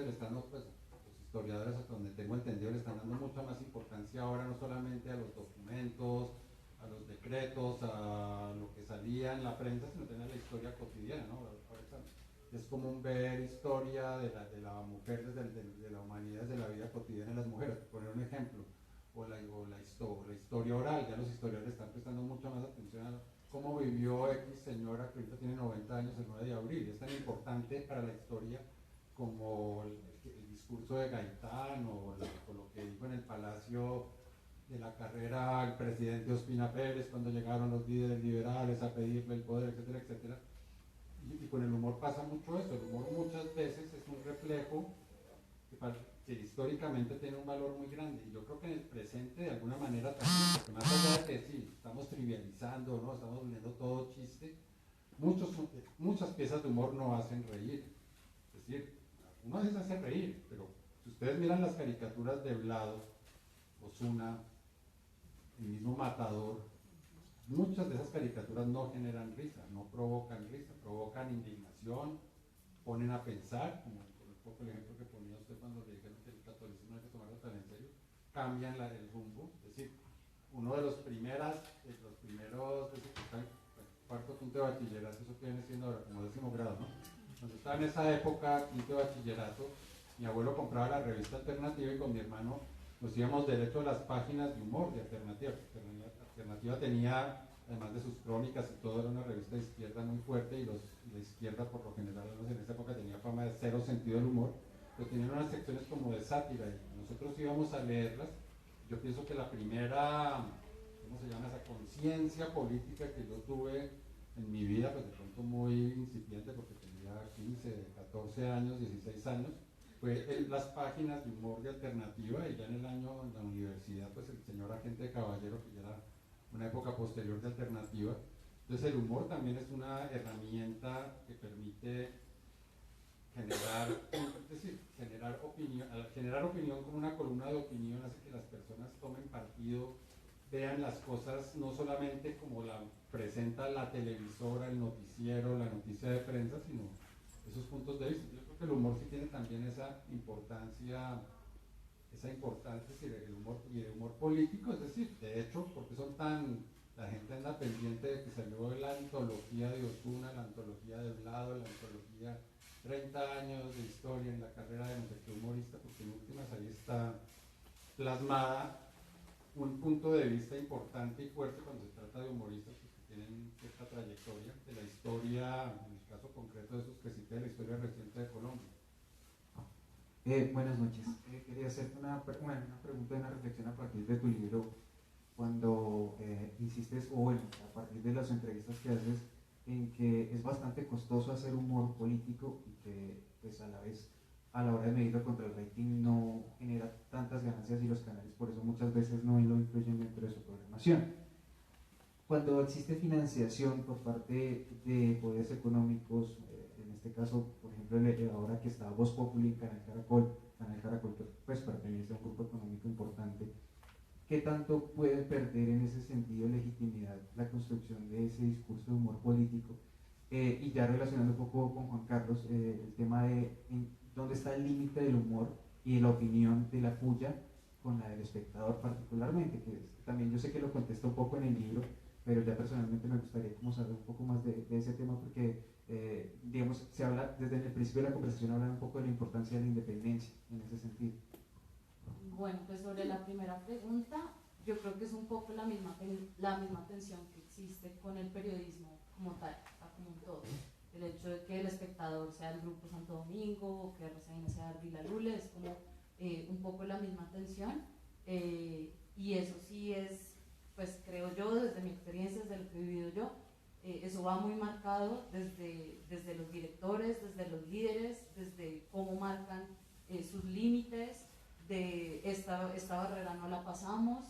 Speaker 4: pues, los historiadores, hasta donde tengo entendido, le están dando mucha más importancia ahora no solamente a los documentos, a los decretos, a lo que salía en la prensa, sino también a la historia cotidiana, ¿no? Es común ver historia de la mujer de la humanidad, desde la vida cotidiana de las mujeres, por poner un ejemplo, o la historia oral. Ya los historiadores están prestando mucha más atención a cómo vivió X señora que ahorita tiene 90 años el 9 de abril. Es tan importante para la historia como el discurso de Gaitán o lo que dijo en el Palacio de la Carrera el presidente Ospina Pérez cuando llegaron los líderes liberales a pedirle el poder, etcétera, etcétera. Y con el humor pasa mucho eso. El humor muchas veces es un reflejo que históricamente tiene un valor muy grande, y yo creo que en el presente de alguna manera también, porque más allá de que sí, estamos trivializando, ¿no? Estamos volviendo todo chiste, muchas piezas de humor no hacen reír. Es decir, uno a veces hace reír, pero si ustedes miran las caricaturas de Vlado, Ozuna, el mismo Matador, muchas de esas caricaturas no generan risa, no provocan risa, provocan indignación, ponen a pensar, como por el ejemplo que ponía usted cuando le dijeron que el catolicismo no hay que tomarlo tan en serio, cambian el rumbo. Es decir, uno de los primeros, cuarto, quinto de bachillerato, eso que viene siendo ahora como 10º grado, ¿no? Cuando estaba en esa época, quinto de bachillerato, mi abuelo compraba la revista Alternativa y con mi hermano nos íbamos derecho a las páginas de humor de Alternativa. Alternativa tenía, además de sus crónicas y todo, era una revista de izquierda muy fuerte, y la izquierda por lo general en esa época tenía fama de cero sentido del humor, pero tenían unas secciones como de sátira y nosotros íbamos a leerlas. Yo pienso que la primera, ¿cómo se llama?, esa conciencia política que yo tuve en mi vida, pues de pronto muy incipiente porque tenía 15, 14 años, 16 años, fue las páginas de humor de Alternativa, y ya en la universidad, pues el señor agente de Caballero, que ya era una época posterior de Alternativa. Entonces el humor también es una herramienta que permite generar opinión como una columna de opinión, hace que las personas tomen partido, vean las cosas no solamente como la presenta la televisora, el noticiero, la noticia de prensa, sino esos puntos de vista. Yo creo que el humor sí tiene también esa importancia, es decir, el humor y el humor político, es decir, de hecho, porque la gente anda pendiente de que salió la antología de Ozuna, la antología de Vlado, la antología 30 años de historia en la carrera de no sé qué humorista, porque en últimas ahí está plasmada un punto de vista importante y fuerte cuando se trata de humoristas que tienen cierta trayectoria de la historia, en el caso concreto de esos que cité, de la historia reciente de Colombia.
Speaker 6: Buenas noches. Quería hacerte una pregunta y una reflexión a partir de tu libro, cuando insistes, o bueno, a partir de las entrevistas que haces, en que es bastante costoso hacer humor político y que pues a la vez a la hora de medirlo contra el rating no genera tantas ganancias y los canales por eso muchas veces no lo incluyen dentro de su programación. Cuando existe financiación por parte de poderes económicos, en este caso, por ejemplo, ahora que está Voz Populi, Canal Caracol que pues pertenece a un grupo económico importante, ¿qué tanto puede perder en ese sentido legitimidad la construcción de ese discurso de humor político? Y ya relacionando un poco con Juan Carlos, el tema de dónde está el límite del humor y de la opinión de la puya con la del espectador particularmente, que también yo sé que lo contesta un poco en el libro, pero ya personalmente me gustaría como saber un poco más de ese tema porque, digamos, se habla, desde el principio de la conversación hablan un poco de la importancia de la independencia en ese sentido.
Speaker 3: Bueno, pues sobre la primera pregunta, yo creo que es un poco la misma tensión que existe con el periodismo como tal, o sea, como un todo. El hecho de que el espectador sea el Grupo Santo Domingo o que RCN sea Ardila Lule es como un poco la misma tensión, y eso sí es, pues creo yo, desde mi experiencia, desde lo que he vivido yo, eso va muy marcado desde los directores, desde los líderes, desde cómo marcan sus límites, de esta barrera no la pasamos.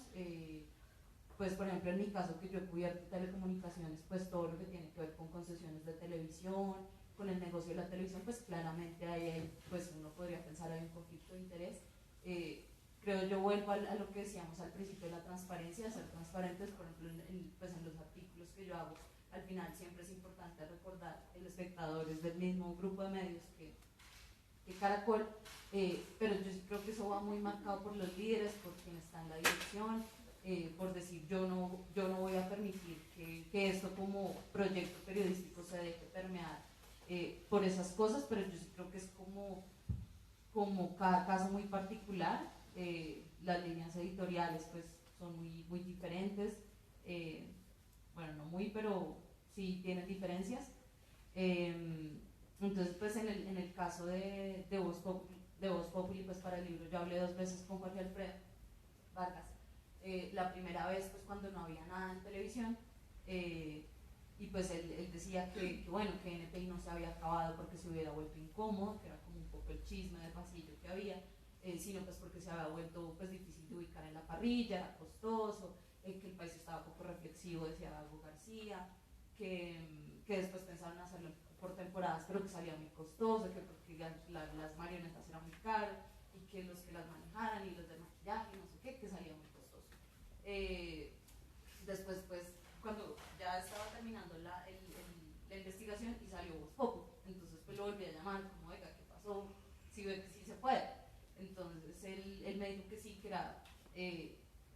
Speaker 3: Pues por ejemplo en mi caso, que yo he cubierto telecomunicaciones, pues todo lo que tiene que ver con concesiones de televisión, con el negocio de la televisión, pues claramente ahí pues uno podría pensar hay un conflicto de interés. Creo yo vuelvo a lo que decíamos al principio de la transparencia, ser transparentes. Por ejemplo pues en los artículos que yo hago, al final siempre es importante recordar el espectador es del mismo grupo de medios que Caracol, pero yo sí creo que eso va muy marcado por los líderes, por quien está en la dirección, por decir yo no voy a permitir que esto como proyecto periodístico se deje permear por esas cosas, pero yo sí creo que es como cada caso muy particular. Las líneas editoriales pues son muy diferentes, bueno, no muy, pero sí tienen diferencias. Entonces, pues en el caso de Voz Populi, pues para el libro yo hablé 2 veces con Jorge Alfredo Vargas. La primera vez, pues cuando no había nada en televisión, y pues él decía que bueno, que NPI no se había acabado porque se hubiera vuelto incómodo, que era como un poco el chisme de pasillo que había, sino pues porque se había vuelto pues difícil de ubicar en la parrilla, era costoso, que el país estaba poco reflexivo, decía Dago García, que después pensaron hacerlo por temporadas, pero que salía muy costoso, que porque las marionetas eran muy caras, y que los que las manejaran y los de maquillaje, no sé qué, que salía muy costoso. Después, pues, cuando ya estaba terminando la investigación y salió Voz Populi, entonces pues lo volví a llamar, como, oiga, ¿qué pasó? Si ve que sí se puede. Entonces él me dijo que sí, que era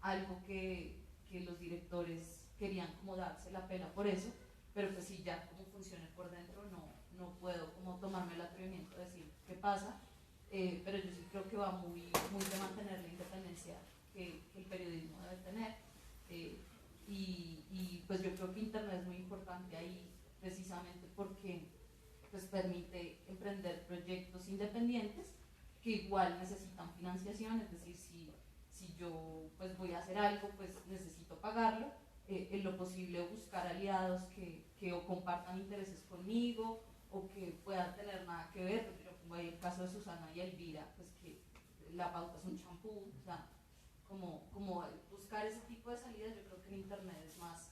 Speaker 3: algo que los directores querían como darse la pena por eso, pero pues si ya como funcione por dentro no puedo como tomarme el atrevimiento de decir qué pasa, pero yo sí creo que va muy de mantener la independencia que el periodismo debe tener, y pues yo creo que internet es muy importante ahí precisamente porque pues permite emprender proyectos independientes que igual necesitan financiación, es decir, si yo pues voy a hacer algo, pues necesito pagarlo, en lo posible buscar aliados que o compartan intereses conmigo o que puedan tener nada que ver, porque yo pongo ahí el caso de Susana y Elvira, pues que la pauta es un champú, o sea, como buscar ese tipo de salidas. Yo creo que en internet es más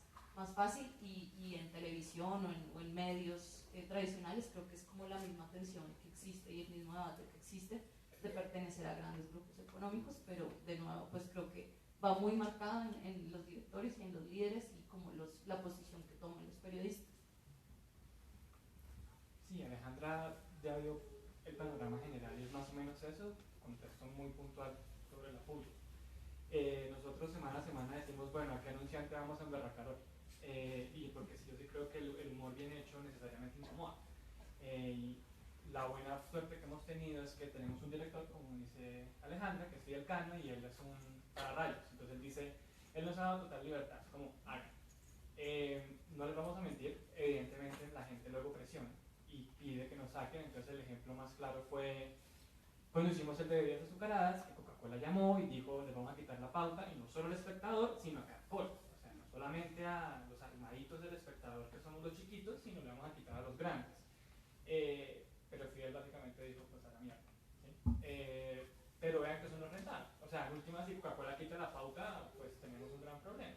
Speaker 3: fácil, y en televisión o en medios tradicionales creo que es como la misma tensión que existe y el mismo debate que existe de pertenecer a grandes grupos económicos, pero de nuevo pues creo que va muy marcado en los directores y en los líderes y como la posición que toman los periodistas.
Speaker 2: Sí, Alejandra ya vio el panorama general y es más o menos eso, contexto muy puntual sobre la pública. Nosotros semana a semana decimos, bueno, ¿a qué anunciante vamos a emberracar hoy? Y porque yo sí creo que el humor bien hecho necesariamente incomoda. Y la buena suerte que hemos tenido es que tenemos un director, como dice Alejandra, que es Fidel Cano, y él es un pararrayos. Entonces él dice, él nos ha dado total libertad, es como, hagan. No les vamos a mentir, evidentemente la gente luego presiona y pide que nos saquen. Entonces el ejemplo más claro fue cuando hicimos el de bebidas azucaradas, que Coca-Cola llamó y dijo, les vamos a quitar la pauta, y no solo el espectador, sino a Caracol. O sea, solamente a los armaditos del espectador, que somos los chiquitos, sino le vamos a quitar a los grandes. Pero Fidel básicamente dijo, pues a la mierda. ¿Sí? Pero vean que eso no es rentable. O sea, en última, si Coca-Cola quita la pauta, pues tenemos un gran problema.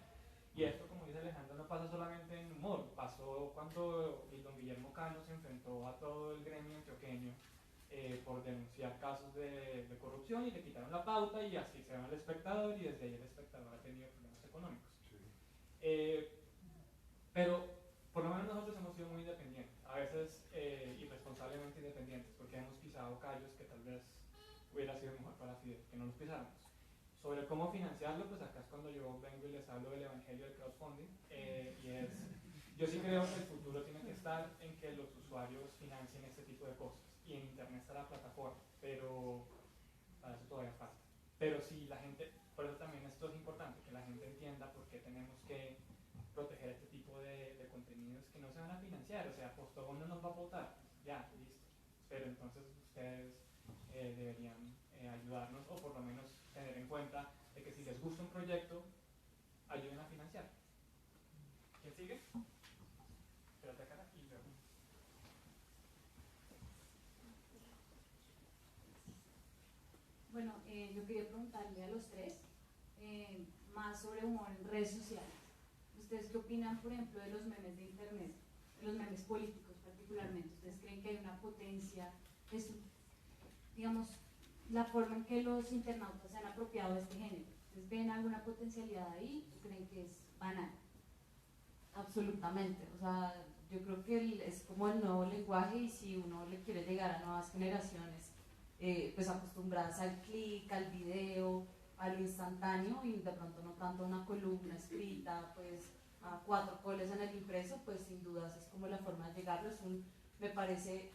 Speaker 2: Y esto, como dice Alejandro, no pasa solamente en humor, pasó cuando don Guillermo Cano se enfrentó a todo el gremio antioqueño por denunciar casos de corrupción y le quitaron la pauta y así se va el espectador y desde ahí el espectador ha tenido problemas económicos. Sí. Pero por lo menos nosotros hemos sido muy independientes, a veces irresponsablemente independientes, porque hemos pisado callos que tal vez hubiera sido mejor para Fidel que no los pisáramos. Sobre cómo financiarlo, pues acá es cuando yo vengo y les hablo del evangelio del crowdfunding, y es, yo sí creo que el futuro tiene que estar en que los usuarios financien este tipo de cosas, y en internet está la plataforma, pero para eso todavía falta. Pero si la gente, por eso también esto es importante, que la gente entienda por qué tenemos que proteger este tipo de contenidos que no se van a financiar, o sea, Postobón no nos va a votar, ya, listo, pero entonces ustedes deberían ayudarnos o por lo menos tener en cuenta de que si les gusta un proyecto, ayuden a financiar. ¿Quién sigue? Espérate acá y luego.
Speaker 3: Bueno, yo quería preguntarle a los tres más sobre humor en redes sociales. ¿Ustedes qué opinan, por ejemplo, de los memes de internet, de los memes políticos particularmente? ¿Ustedes creen que hay una potencia? Digamos, la forma en que los internautas se han apropiado de este género. ¿Ustedes ven alguna potencialidad ahí o creen que es banal? Absolutamente. O sea, yo creo que es como el nuevo lenguaje y si uno le quiere llegar a nuevas generaciones, pues acostumbradas al clic, al video, a lo instantáneo y de pronto no tanto una columna escrita, pues a 4 coles en el impreso, pues sin dudas es como la forma de llegarlo. Me parece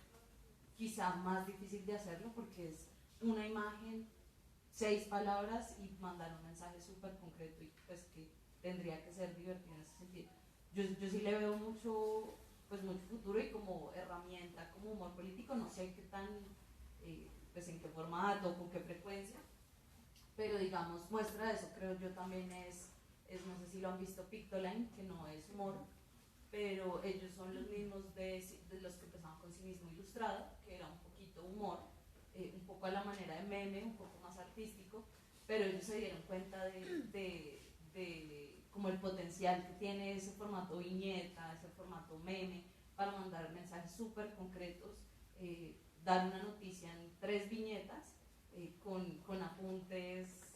Speaker 3: quizá más difícil de hacerlo porque es una imagen, 6 palabras y mandar un mensaje súper concreto y pues que tendría que ser divertido en ese sentido. Yo sí le veo mucho futuro y como herramienta, como humor político, no sé qué tan, pues en qué formato, con qué frecuencia, pero digamos, muestra de eso creo yo también es no sé si lo han visto, Pictoline, que no es humor, pero ellos son los mismos de los que empezaban con cinismo ilustrado, que era un poquito humor, un poco a la manera de meme, un poco más artístico, pero ellos se dieron cuenta de como el potencial que tiene ese formato viñeta, ese formato meme, para mandar mensajes súper concretos, dar una noticia en 3 viñetas, con apuntes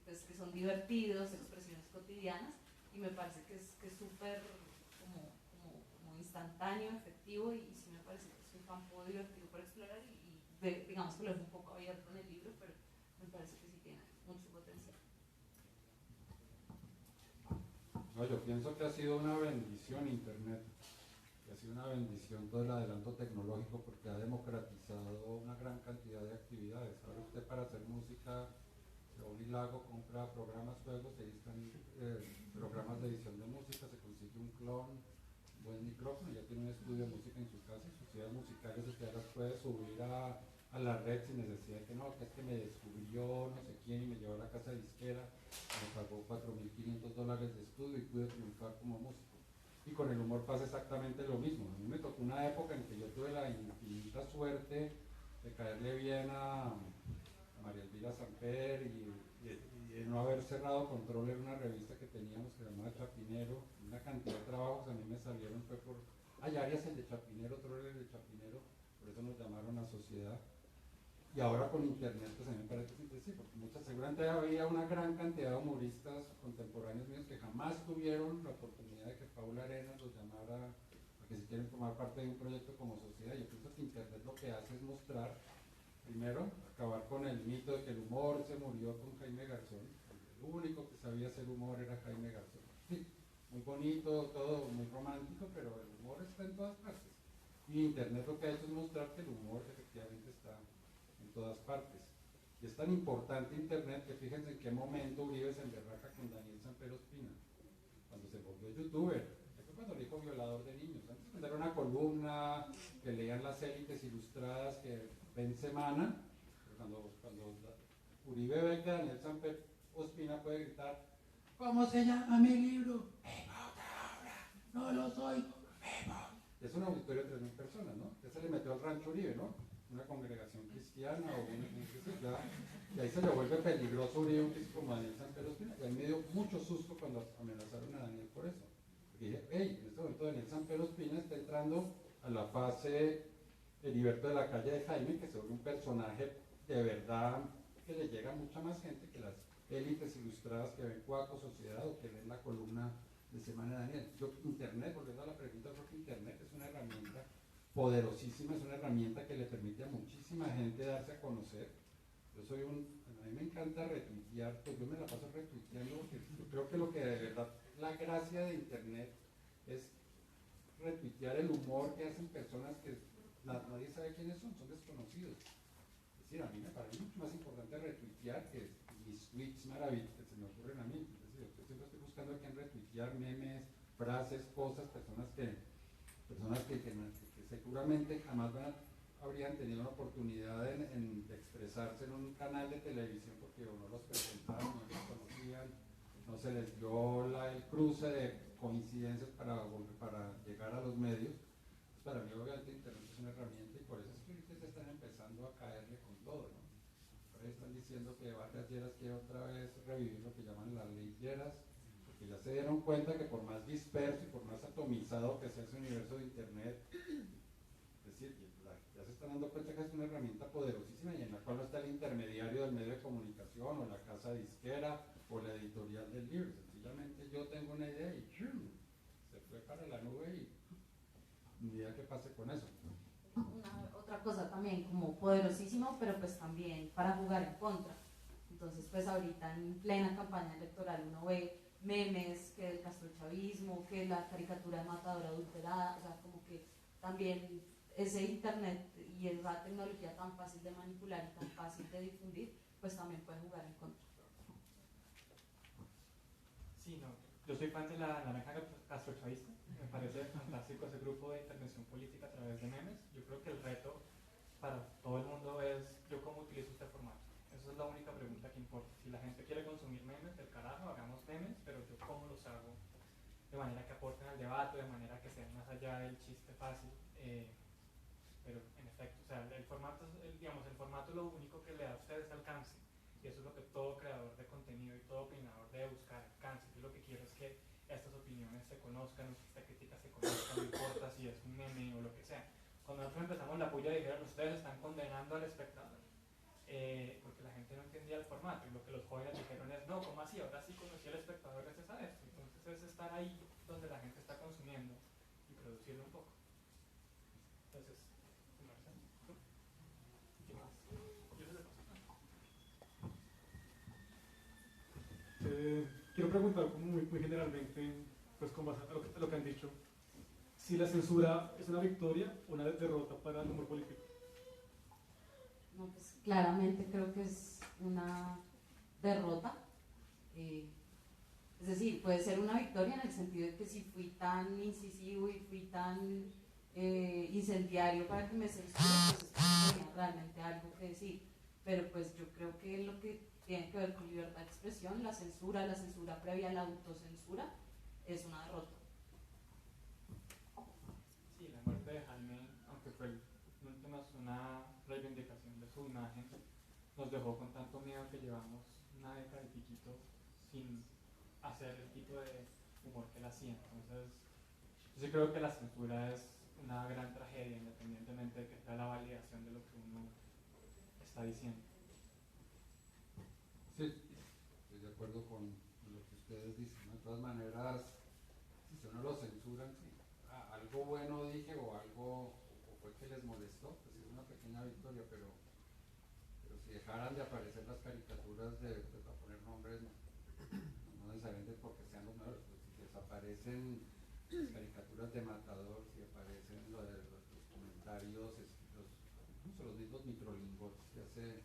Speaker 3: pues que son divertidos, expresiones cotidianas, y me parece que es súper como instantáneo, efectivo, y sí me parece que es un campo divertido para explorar y digamos que lo es un poco abierto en el libro, pero me parece que sí tiene mucho potencial.
Speaker 4: No, yo pienso que ha sido una bendición Internet, que ha sido una bendición todo el adelanto tecnológico porque ha democratizado una gran cantidad de actividades. Ahora usted para hacer música se va a un hilago, compra programas, juegos, ahí están programas de edición de música, se consigue un clon, buen micrófono, ya tiene un estudio de música en su casa y sus ideas musicales usted las puede subir a la red sin necesidad de que no, que es que me descubrió no sé quién y me llevó a la casa disquera, me pagó $4.500 de estudio y pude triunfar como músico. Y con el humor pasa exactamente lo mismo. A mí me tocó una época en que yo tuve la infinita suerte de caerle bien a María Elvira Samper y de no haber cerrado Control en una revista que teníamos que se llamaba Chapinero. Una cantidad de trabajos a mí me salieron fue por Arias el de Chapinero, otro el de Chapinero, por eso nos llamaron a Sociedad. Y ahora con internet pues a mí me parece que sí, porque seguramente había una gran cantidad de humoristas contemporáneos míos que jamás tuvieron la oportunidad de que Paula Arenas los llamara a que si quieren formar parte de un proyecto como Sociedad. Yo pienso que internet lo que hace es mostrar, primero, acabar con el mito de que el humor se murió con Jaime Garzón. El único que sabía hacer humor era Jaime Garzón. Sí, muy bonito, todo muy romántico, pero el humor está en todas partes. Y internet lo que ha hecho es mostrar que el humor efectivamente está en todas partes. Y es tan importante internet que fíjense en qué momento Uribe se emberraca con Daniel Samper Ospina, cuando se volvió youtuber. Fue cuando le dijo violador de niños. Antes cuando era una columna que leían las élites ilustradas que ven semana, pero cuando Uribe ve que Daniel Samper Ospina puede gritar ¿cómo se llama mi libro? No lo soy. Es un auditorio de 3.000 personas, ¿no? Ya se le metió al Rancho Uribe, ¿no? Una congregación cristiana o y ahí se le vuelve peligroso Uribe, un tipo como Daniel Santos Espina. Y a mí me dio mucho susto cuando amenazaron a Daniel por eso. Porque dije, hey, en este momento Daniel Santos Espina está entrando a la fase Heriberto de la calle de Jaime, que se vuelve un personaje de verdad que le llega a mucha más gente que las élites ilustradas que ven Cuaco Sociedad o que leen la columna de Semana de Daniel. Internet, volviendo a la pregunta, creo que Internet es una herramienta poderosísima, es una herramienta que le permite a muchísima gente darse a conocer. A mí me encanta retuitear, pues yo me la paso retuiteando porque yo creo que lo que de verdad, la gracia de Internet es retuitear el humor que hacen personas que nadie sabe quiénes son desconocidos. Es decir, a mí me parece mucho más importante retuitear que mis tweets maravillosos que se me ocurren a mí. Es decir, yo siempre estoy buscando a quién retuitear memes, frases, cosas, personas que seguramente jamás habrían tenido una oportunidad de expresarse en un canal de televisión porque o no los presentaron, no los conocían, no se les dio el cruce de coincidencias para llegar a los medios. Para mí obviamente Internet es una herramienta y por eso es que ahorita se están empezando a caerle con todo, ¿no? Por ahí están diciendo que Vargas Lleras quiere otra vez revivir lo que llaman la ley Lleras, porque ya se dieron cuenta que por más disperso y por más atomizado que sea ese universo de Internet, es decir, ya se están dando cuenta que es una herramienta poderosísima y en la cual no está el intermediario del medio de comunicación o la casa disquera o la editorial del libro. Sencillamente yo tengo una idea y ¡chum!, se fue para la nube y ni idea qué pase con eso.
Speaker 3: Otra cosa también como poderosísimo, pero pues también para jugar en contra. Entonces pues ahorita en plena campaña electoral uno ve memes que del castrochavismo, que la caricatura de Matador adulterada, o sea, como que también ese internet y esa tecnología tan fácil de manipular y tan fácil de difundir, pues también puede jugar en contra.
Speaker 2: Sí, no, yo soy fan de la naranja castrochavista, me parece fantástico ese grupo de intervención política a través de memes. Yo creo que el reto para todo el mundo es yo cómo utilizo este formato. Esa es la única pregunta que importa. Si la gente quiere consumir memes, del carajo, hagamos memes, pero yo cómo los hago de manera que aporten al debate, de manera que sean más allá del chiste fácil. Pero en efecto, o sea, el formato es lo único que le da a ustedes alcance. Y eso es lo que todo creador de contenido y todo opinador debe buscar, alcance. Yo lo que quiero es que estas opiniones se conozcan, o que esta crítica se conozca, no importa si es un meme o lo que sea. Cuando nosotros empezamos la puya dijeron, ustedes están condenando al espectador, porque la gente no entendía el formato, y lo que los jóvenes dijeron es, no, ¿cómo así? Ahora sí conocí al espectador gracias a esto. Entonces es estar ahí donde la gente está consumiendo y producirlo un poco. Entonces, ¿qué más? Yo se lo paso.
Speaker 7: Quiero preguntar como muy generalmente, pues con base a lo que han dicho, si la censura es una victoria o una derrota para el humor político.
Speaker 3: No, pues claramente creo que es una derrota. Es decir, puede ser una victoria en el sentido de que si fui tan incisivo y fui tan incendiario para que me censuren, pues es porque tenía realmente algo que decir. Pero pues yo creo que lo que tiene que ver con libertad de expresión, la censura previa a la autocensura, es una derrota.
Speaker 2: Sí, la muerte de Jaime, aunque fue en últimas una reivindicación de su imagen, nos dejó con tanto miedo que llevamos una década y piquito sin hacer el tipo de humor que él hacía. Entonces, yo sí creo que la censura es una gran tragedia, independientemente de que sea la validación de lo que uno está diciendo.
Speaker 4: Sí, estoy de acuerdo con lo que ustedes dicen, ¿no? De todas maneras, si uno lo censuran, sí, algo bueno dije o algo o fue que les molestó, pues es una pequeña victoria, pero si dejaran de aparecer las caricaturas pues, para poner nombres, no necesariamente porque sean los mejores, pues si desaparecen las caricaturas de Matador, si aparecen los comentarios escritos, incluso los mismos microlingots que hace,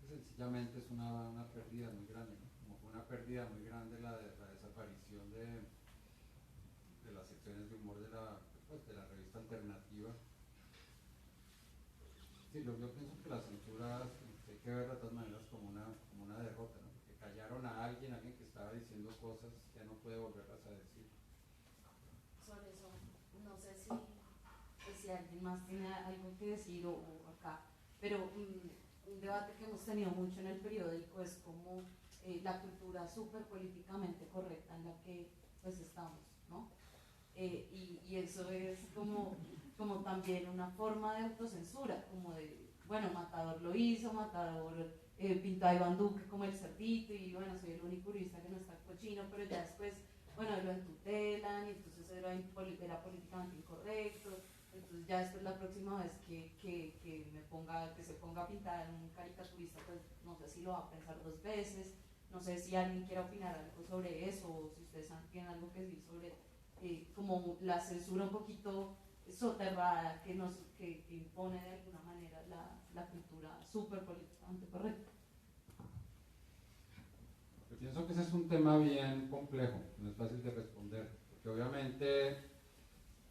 Speaker 4: sencillamente es una pérdida muy grande, ¿no? Como fue una pérdida muy grande la desaparición de las secciones de humor de la revista alternativa. Sí, yo pienso que la censura hay que verla de todas maneras como una derrota, ¿no? Porque callaron a alguien que estaba estaba diciendo cosas, ya no puede volverlas a decir.
Speaker 3: Sobre eso, no sé si, pues, si alguien más tiene algo que decir o acá, pero un debate que hemos tenido mucho en el periódico es como la cultura súper políticamente correcta en la que pues estamos, ¿no? Y eso es como también una forma de autocensura, como de, bueno, Matador lo hizo, Matador pintó a Iván Duque como el cerdito y bueno, soy el único jurista que no está cochino, pero ya después, bueno, lo entutelan y entonces era políticamente incorrecto, entonces ya después la próxima vez que se ponga a pintar un caricaturista, pues no sé si lo va a pensar 2 veces, no sé si alguien quiere opinar algo sobre eso o si ustedes tienen algo que decir sobre como la censura un poquito soterrada que impone de alguna manera la cultura súper políticamente correcta.
Speaker 4: Yo pienso que ese es un tema bien complejo, no es fácil de responder, porque obviamente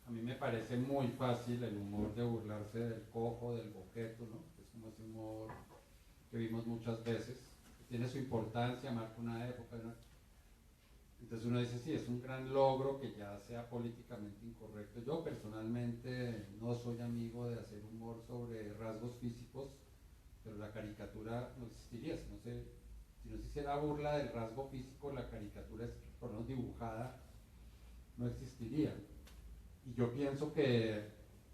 Speaker 4: a mí me parece muy fácil el humor de burlarse del cojo, del boqueto, ¿no? Es como ese humor que vimos muchas veces, que tiene su importancia, marca una época, ¿no? Entonces uno dice, sí, es un gran logro que ya sea políticamente incorrecto. Yo personalmente no soy amigo de hacer humor sobre rasgos físicos, pero la caricatura no existiría. Si no se hiciera burla del rasgo físico, la caricatura, por lo menos dibujada, no existiría. Y yo pienso que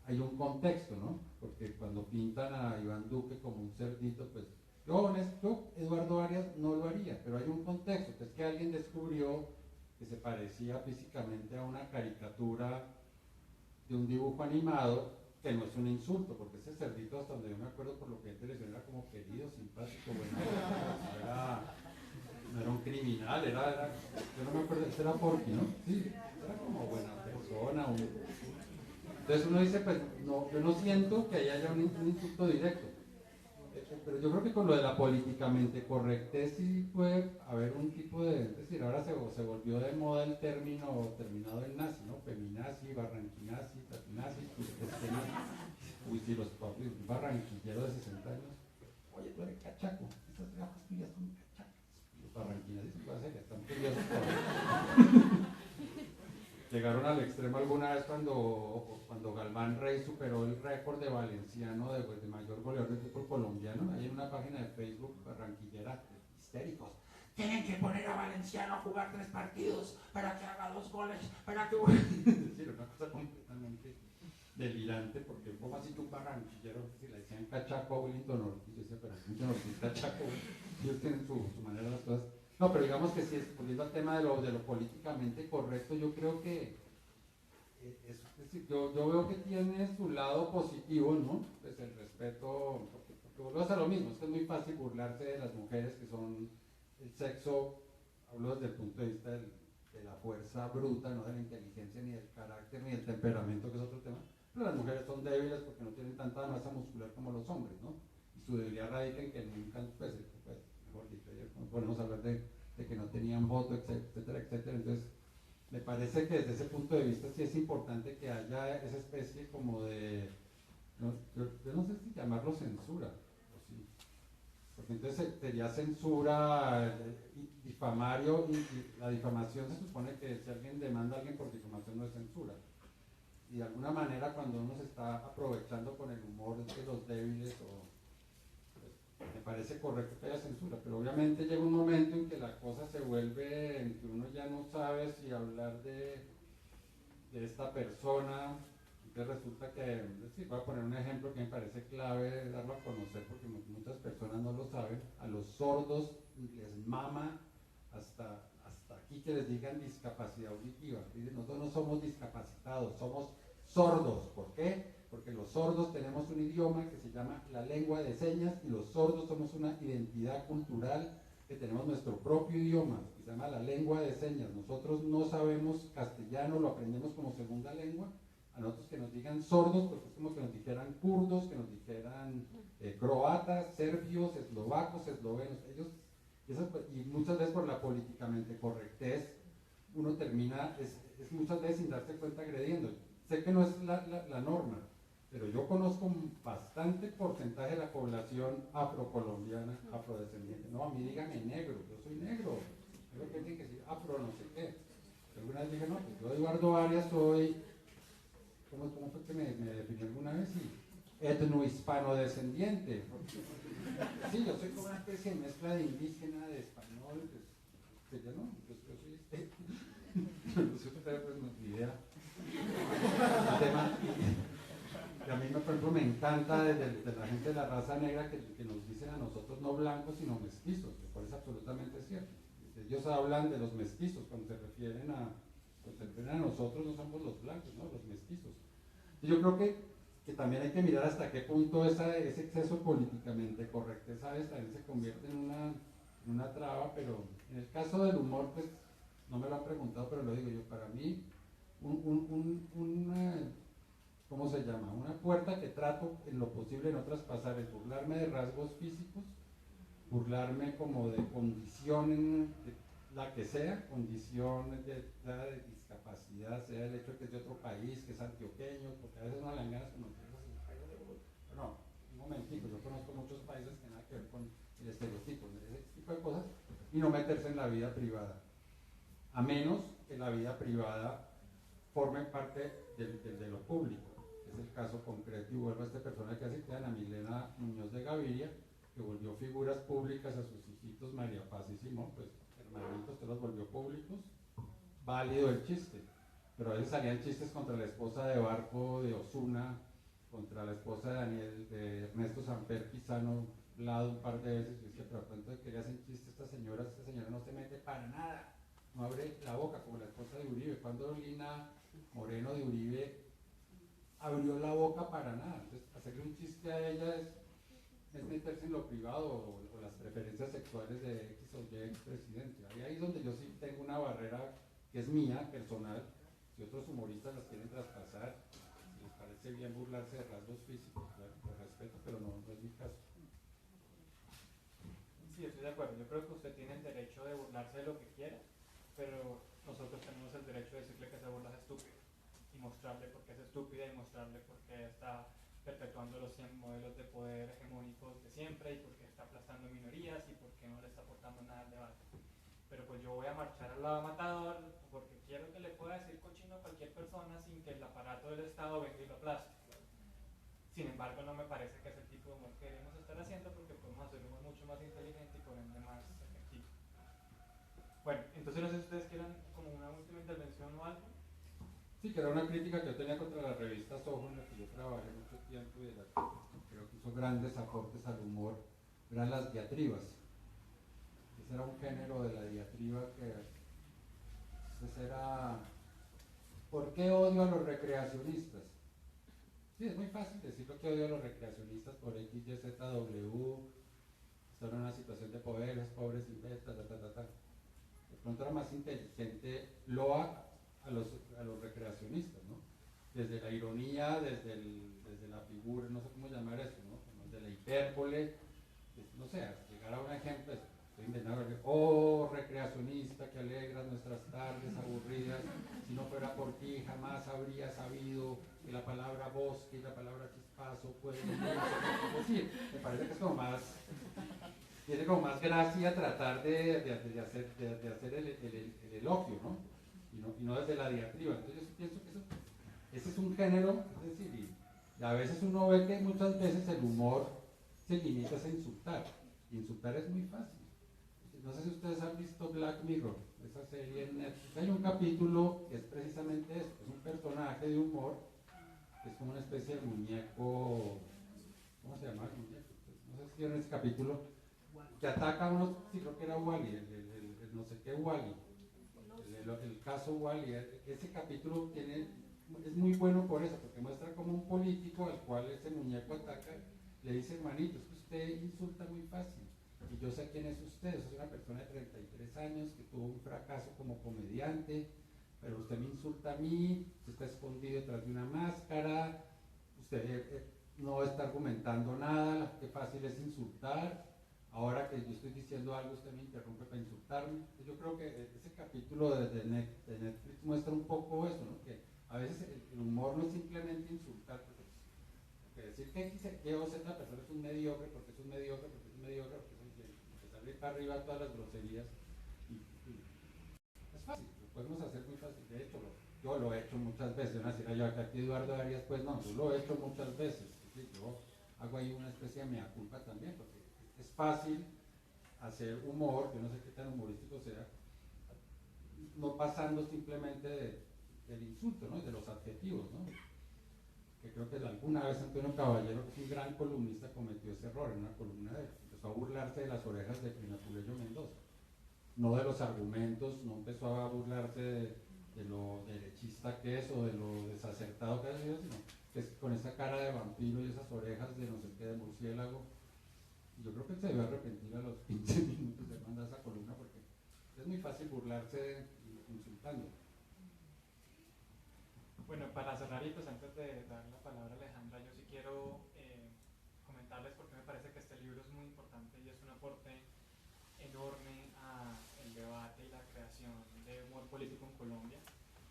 Speaker 4: hay un contexto, ¿no? Porque cuando pintan a Iván Duque como un cerdito, pues yo, Eduardo Arias, no lo haría, pero hay un contexto, que es que alguien descubrió que se parecía físicamente a una caricatura de un dibujo animado, que no es un insulto, porque ese cerdito, hasta donde yo me acuerdo por lo que en televisión, era como querido, simpático, bueno, no era un criminal, yo no me acuerdo, ese era Porky, ¿no? Sí, era como buena persona. Entonces uno dice, pues no, yo no siento que ahí haya un insulto directo. Pero yo creo que con lo de la políticamente correctez sí puede haber un tipo de, es decir, ahora se volvió de moda el término terminado en nazi, ¿no? Feminazi, barranquinazi, tatinazi, uy, sí, los barranquilleros de 60 años, oye, tú eres cachaco, esas gafas tuyas son cachacas, los barranquinazis se puede hacer, están curiosos por llegaron al extremo alguna vez cuando Galván Rey superó el récord de valenciano de mayor goleador del fútbol colombiano. Hay en una página de Facebook barranquillera, histéricos. Tienen que poner a Valenciano a jugar 3 partidos para que haga 2 goles, para que... Es decir, una cosa completamente delirante, porque como así tú barranquillero, si le decían cachaco a Wellington Ortiz, yo decía, pero Wellington Ortiz cachaco, ellos tienen su manera de las cosas. No, pero digamos que si volviendo al tema de lo políticamente correcto, yo creo que es decir, yo veo que tiene su lado positivo, ¿no? Pues el respeto, porque volvemos a lo mismo, es que es muy fácil burlarse de las mujeres que son el sexo, hablo desde el punto de vista de la fuerza bruta, no de la inteligencia, ni del carácter, ni del temperamento, que es otro tema, pero las mujeres son débiles porque no tienen tanta masa muscular como los hombres, ¿no? Y su debilidad radica en que nunca, pues mejor dicho, podemos hablar de que no tenían voto, etcétera, etcétera. Entonces, me parece que desde ese punto de vista sí es importante que haya esa especie como de, yo no sé si llamarlo censura, o sí, porque entonces sería censura, difamario, y la difamación se supone que si alguien demanda a alguien por difamación no es censura. Y de alguna manera cuando uno se está aprovechando con el humor de los débiles me parece correcto que haya censura, pero obviamente llega un momento en que la cosa se vuelve, en que uno ya no sabe si hablar de esta persona, entonces resulta que, sí, voy a poner un ejemplo que me parece clave darlo a conocer porque muchas personas no lo saben, a los sordos les mama hasta aquí que les digan discapacidad auditiva, dicen, nosotros no somos discapacitados, somos sordos, ¿por qué? Porque los sordos tenemos un idioma que se llama la lengua de señas y los sordos somos una identidad cultural que tenemos nuestro propio idioma, que se llama la lengua de señas. Nosotros no sabemos castellano, lo aprendemos como segunda lengua. A nosotros que nos digan sordos, pues es como que nos dijeran kurdos, que nos dijeran croatas, serbios, eslovacos, eslovenos. Y muchas veces por la políticamente correctez, uno termina, es muchas veces sin darse cuenta agrediendo. Sé que no es la norma, pero yo conozco un bastante porcentaje de la población afrocolombiana, afrodescendiente. No, a mí dígame negro, yo soy negro. Creo que tiene que decir afro no sé qué. Alguna vez dije, no, pues yo Eduardo Arias soy, ¿cómo fue que me definí alguna vez? Sí, etnohispanodescendiente. Sí, yo soy como una especie de mezcla de indígena, de español, pues yo no, yo soy no sé ustedes, pues no, ni idea. El tema, y a mí, por ejemplo, me encanta de la gente de la raza negra que nos dicen a nosotros no blancos, sino mestizos, lo cual es absolutamente cierto. Ellos hablan de los mestizos cuando se refieren a nosotros, no somos los blancos, ¿no? Los mestizos. Y yo creo que también hay que mirar hasta qué punto ese exceso políticamente correcto, ¿sabes? También se convierte en una traba, pero en el caso del humor, pues no me lo han preguntado, pero lo digo yo, para mí, ¿cómo se llama? Una puerta que trato en lo posible no traspasar es burlarme de rasgos físicos, burlarme como de condición, la que sea, condición de discapacidad, sea el hecho de que es de otro país, que es antioqueño, porque a veces no le dan ganas como no, un momentito, yo conozco muchos países que nada que ver con el estereotipo, ese tipo de cosas, y no meterse en la vida privada, a menos que la vida privada forme parte de lo público. Es el caso concreto, y vuelvo a este personaje que hace que Ana Milena Muñoz de Gaviria, que volvió figuras públicas a sus hijitos María Paz y Simón, pues hermanitos, usted los volvió públicos, válido el chiste, pero a veces salían chistes contra la esposa de Barco de Osuna, contra la esposa de Ernesto Samper Pizano Lado un par de veces, y decía, pero cuánto de que le hacen chiste esta señora no se mete para nada, no abre la boca como la esposa de Uribe. Cuando Lina Moreno de Uribe abrió la boca para nada, entonces hacerle un chiste a ella es meterse en lo privado o las preferencias sexuales de X o Y expresidente. Ahí es donde yo sí tengo una barrera que es mía, personal. Si otros humoristas las quieren traspasar, si les parece bien burlarse de rasgos físicos, claro, por respeto, pero no es mi caso.
Speaker 2: Sí, estoy de acuerdo. Yo creo que usted tiene el derecho de burlarse de lo que quiera, pero nosotros tenemos el derecho de decirle que esa burla es estúpida y mostrarle por qué es estúpida y mostrarle por qué está perpetuando los 100 modelos de poder hegemónicos de siempre y porque está aplastando minorías y porque no le está aportando nada al debate. Pero pues yo voy a marchar al lado matador porque quiero que le pueda decir cochino a cualquier persona sin que el aparato del Estado venga y lo aplaste. Sin embargo, no me parece que es el tipo de humor que debemos estar haciendo porque podemos hacer humor mucho más inteligente y por ende más efectivo. Bueno, entonces no sé si ustedes quieran como una última intervención o algo.
Speaker 4: Sí, que era una crítica que yo tenía contra la revista Soho, en la que yo trabajé mucho tiempo y creo que hizo grandes aportes al humor, eran las diatribas. Ese era un género de la diatriba que ese era ¿por qué odio a los recreacionistas? Sí, es muy fácil decir lo que odio a los recreacionistas por X, Y, Z, W, están en una situación de poder, es pobres, imbéciles, De pronto era más inteligente loa a los recreacionistas, ¿no? Desde la ironía, desde la figura, no sé cómo llamar eso, ¿no? Desde la hipérbole, no sé, llegar a un ejemplo, estoy inventando, oh recreacionista que alegras nuestras tardes aburridas, si no fuera por ti jamás habría sabido que la palabra bosque y la palabra chispazo pueden... Es decir, me parece que es como más... Tiene como más gracia tratar de hacer el elogio, ¿no? Y no desde la diatriba. Entonces yo pienso que ese es un género, es decir, y a veces uno ve que muchas veces el humor se limita a insultar. Y insultar es muy fácil. No sé si ustedes han visto Black Mirror, esa serie en Netflix. Hay un capítulo que es precisamente eso, es un personaje de humor, que es como una especie de muñeco, ¿cómo se llama el muñeco? No sé si vieron ese capítulo, que ataca a unos, sí creo que era Wally, el no sé qué Wally, el caso Wally. Ese capítulo es muy bueno por eso, porque muestra como un político al cual ese muñeco ataca, le dice, hermanito, es que usted insulta muy fácil. Y yo sé quién es usted, es una persona de 33 años que tuvo un fracaso como comediante, pero usted me insulta a mí, usted está escondido detrás de una máscara, usted no está argumentando nada, qué fácil es insultar, ahora que yo estoy diciendo algo usted me interrumpe para insultarme. Yo creo que ese capítulo de Netflix muestra un poco eso, ¿no? Que a veces el humor no es simplemente insultar, porque decir que X, Y o Z persona es un mediocre, porque es un mediocre, porque es un mediocre, porque es un mediocre, empezar a ir para arriba todas las groserías, es fácil, lo podemos hacer muy fácil. De hecho, yo lo he hecho muchas veces. Van a decir, yo aquí Eduardo Arias, pues no, yo lo he hecho muchas veces. ¿Sí? Yo hago ahí una especie de mea culpa también, porque es fácil hacer humor, yo no sé qué tan humorístico sea, no pasando simplemente del insulto, ¿no? Y de los adjetivos, ¿no? Que creo que alguna vez Antonio Caballero, que es un gran columnista, cometió ese error en una columna de él. Empezó a burlarse de las orejas de Prima Puleyo Mendoza, no de los argumentos, no empezó a burlarse de lo derechista que es o de lo desacertado que ha sido, sino que es con esa cara de vampiro y esas orejas de no sé qué, de murciélago. Yo creo que él se debió arrepentir a los 15 minutos de mandar esa columna, porque es muy fácil burlarse insultando.
Speaker 2: Bueno, para cerrar y pues antes de dar la palabra a Alejandra, yo sí quiero comentarles porque me parece que este libro es muy importante y es un aporte enorme al debate y la creación de humor político en Colombia.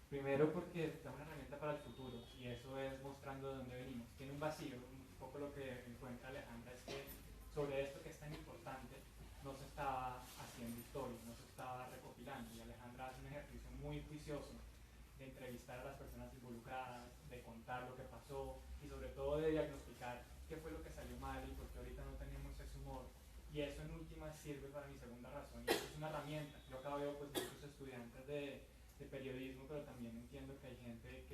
Speaker 2: Primero porque da una herramienta para el futuro y eso es mostrando de dónde venimos. Tiene un vacío, un poco lo que encuentra Alejandra es que sobre esto que es tan importante no se estaba haciendo historia, no se estaba recopilando y Alejandra hace un ejercicio muy juicioso de entrevistar a las personas involucradas, de contar lo que pasó y sobre todo de diagnosticar qué fue lo que salió mal y por qué ahorita no tenemos ese humor. Y eso en última sirve para mi segunda razón, y eso es una herramienta. Yo acá veo pues muchos estudiantes de periodismo, pero también entiendo que hay gente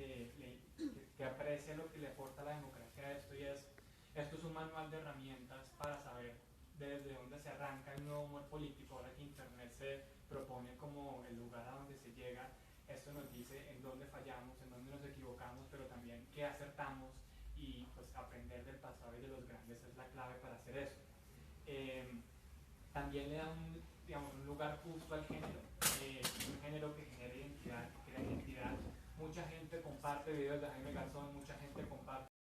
Speaker 2: que aprecia lo que le aporta la democracia a esto, y esto es un manual de herramientas para saber desde dónde se arranca el nuevo humor político. Ahora que Internet se propone como el lugar a donde se llega, esto nos dice en dónde fallamos, en dónde nos equivocamos, pero también qué acertamos, y pues aprender del pasado y de los grandes es la clave para hacer eso. También le da un lugar justo al género, un género que genera identidad, que crea identidad. Mucha gente comparte videos de Jaime Garzón, mucha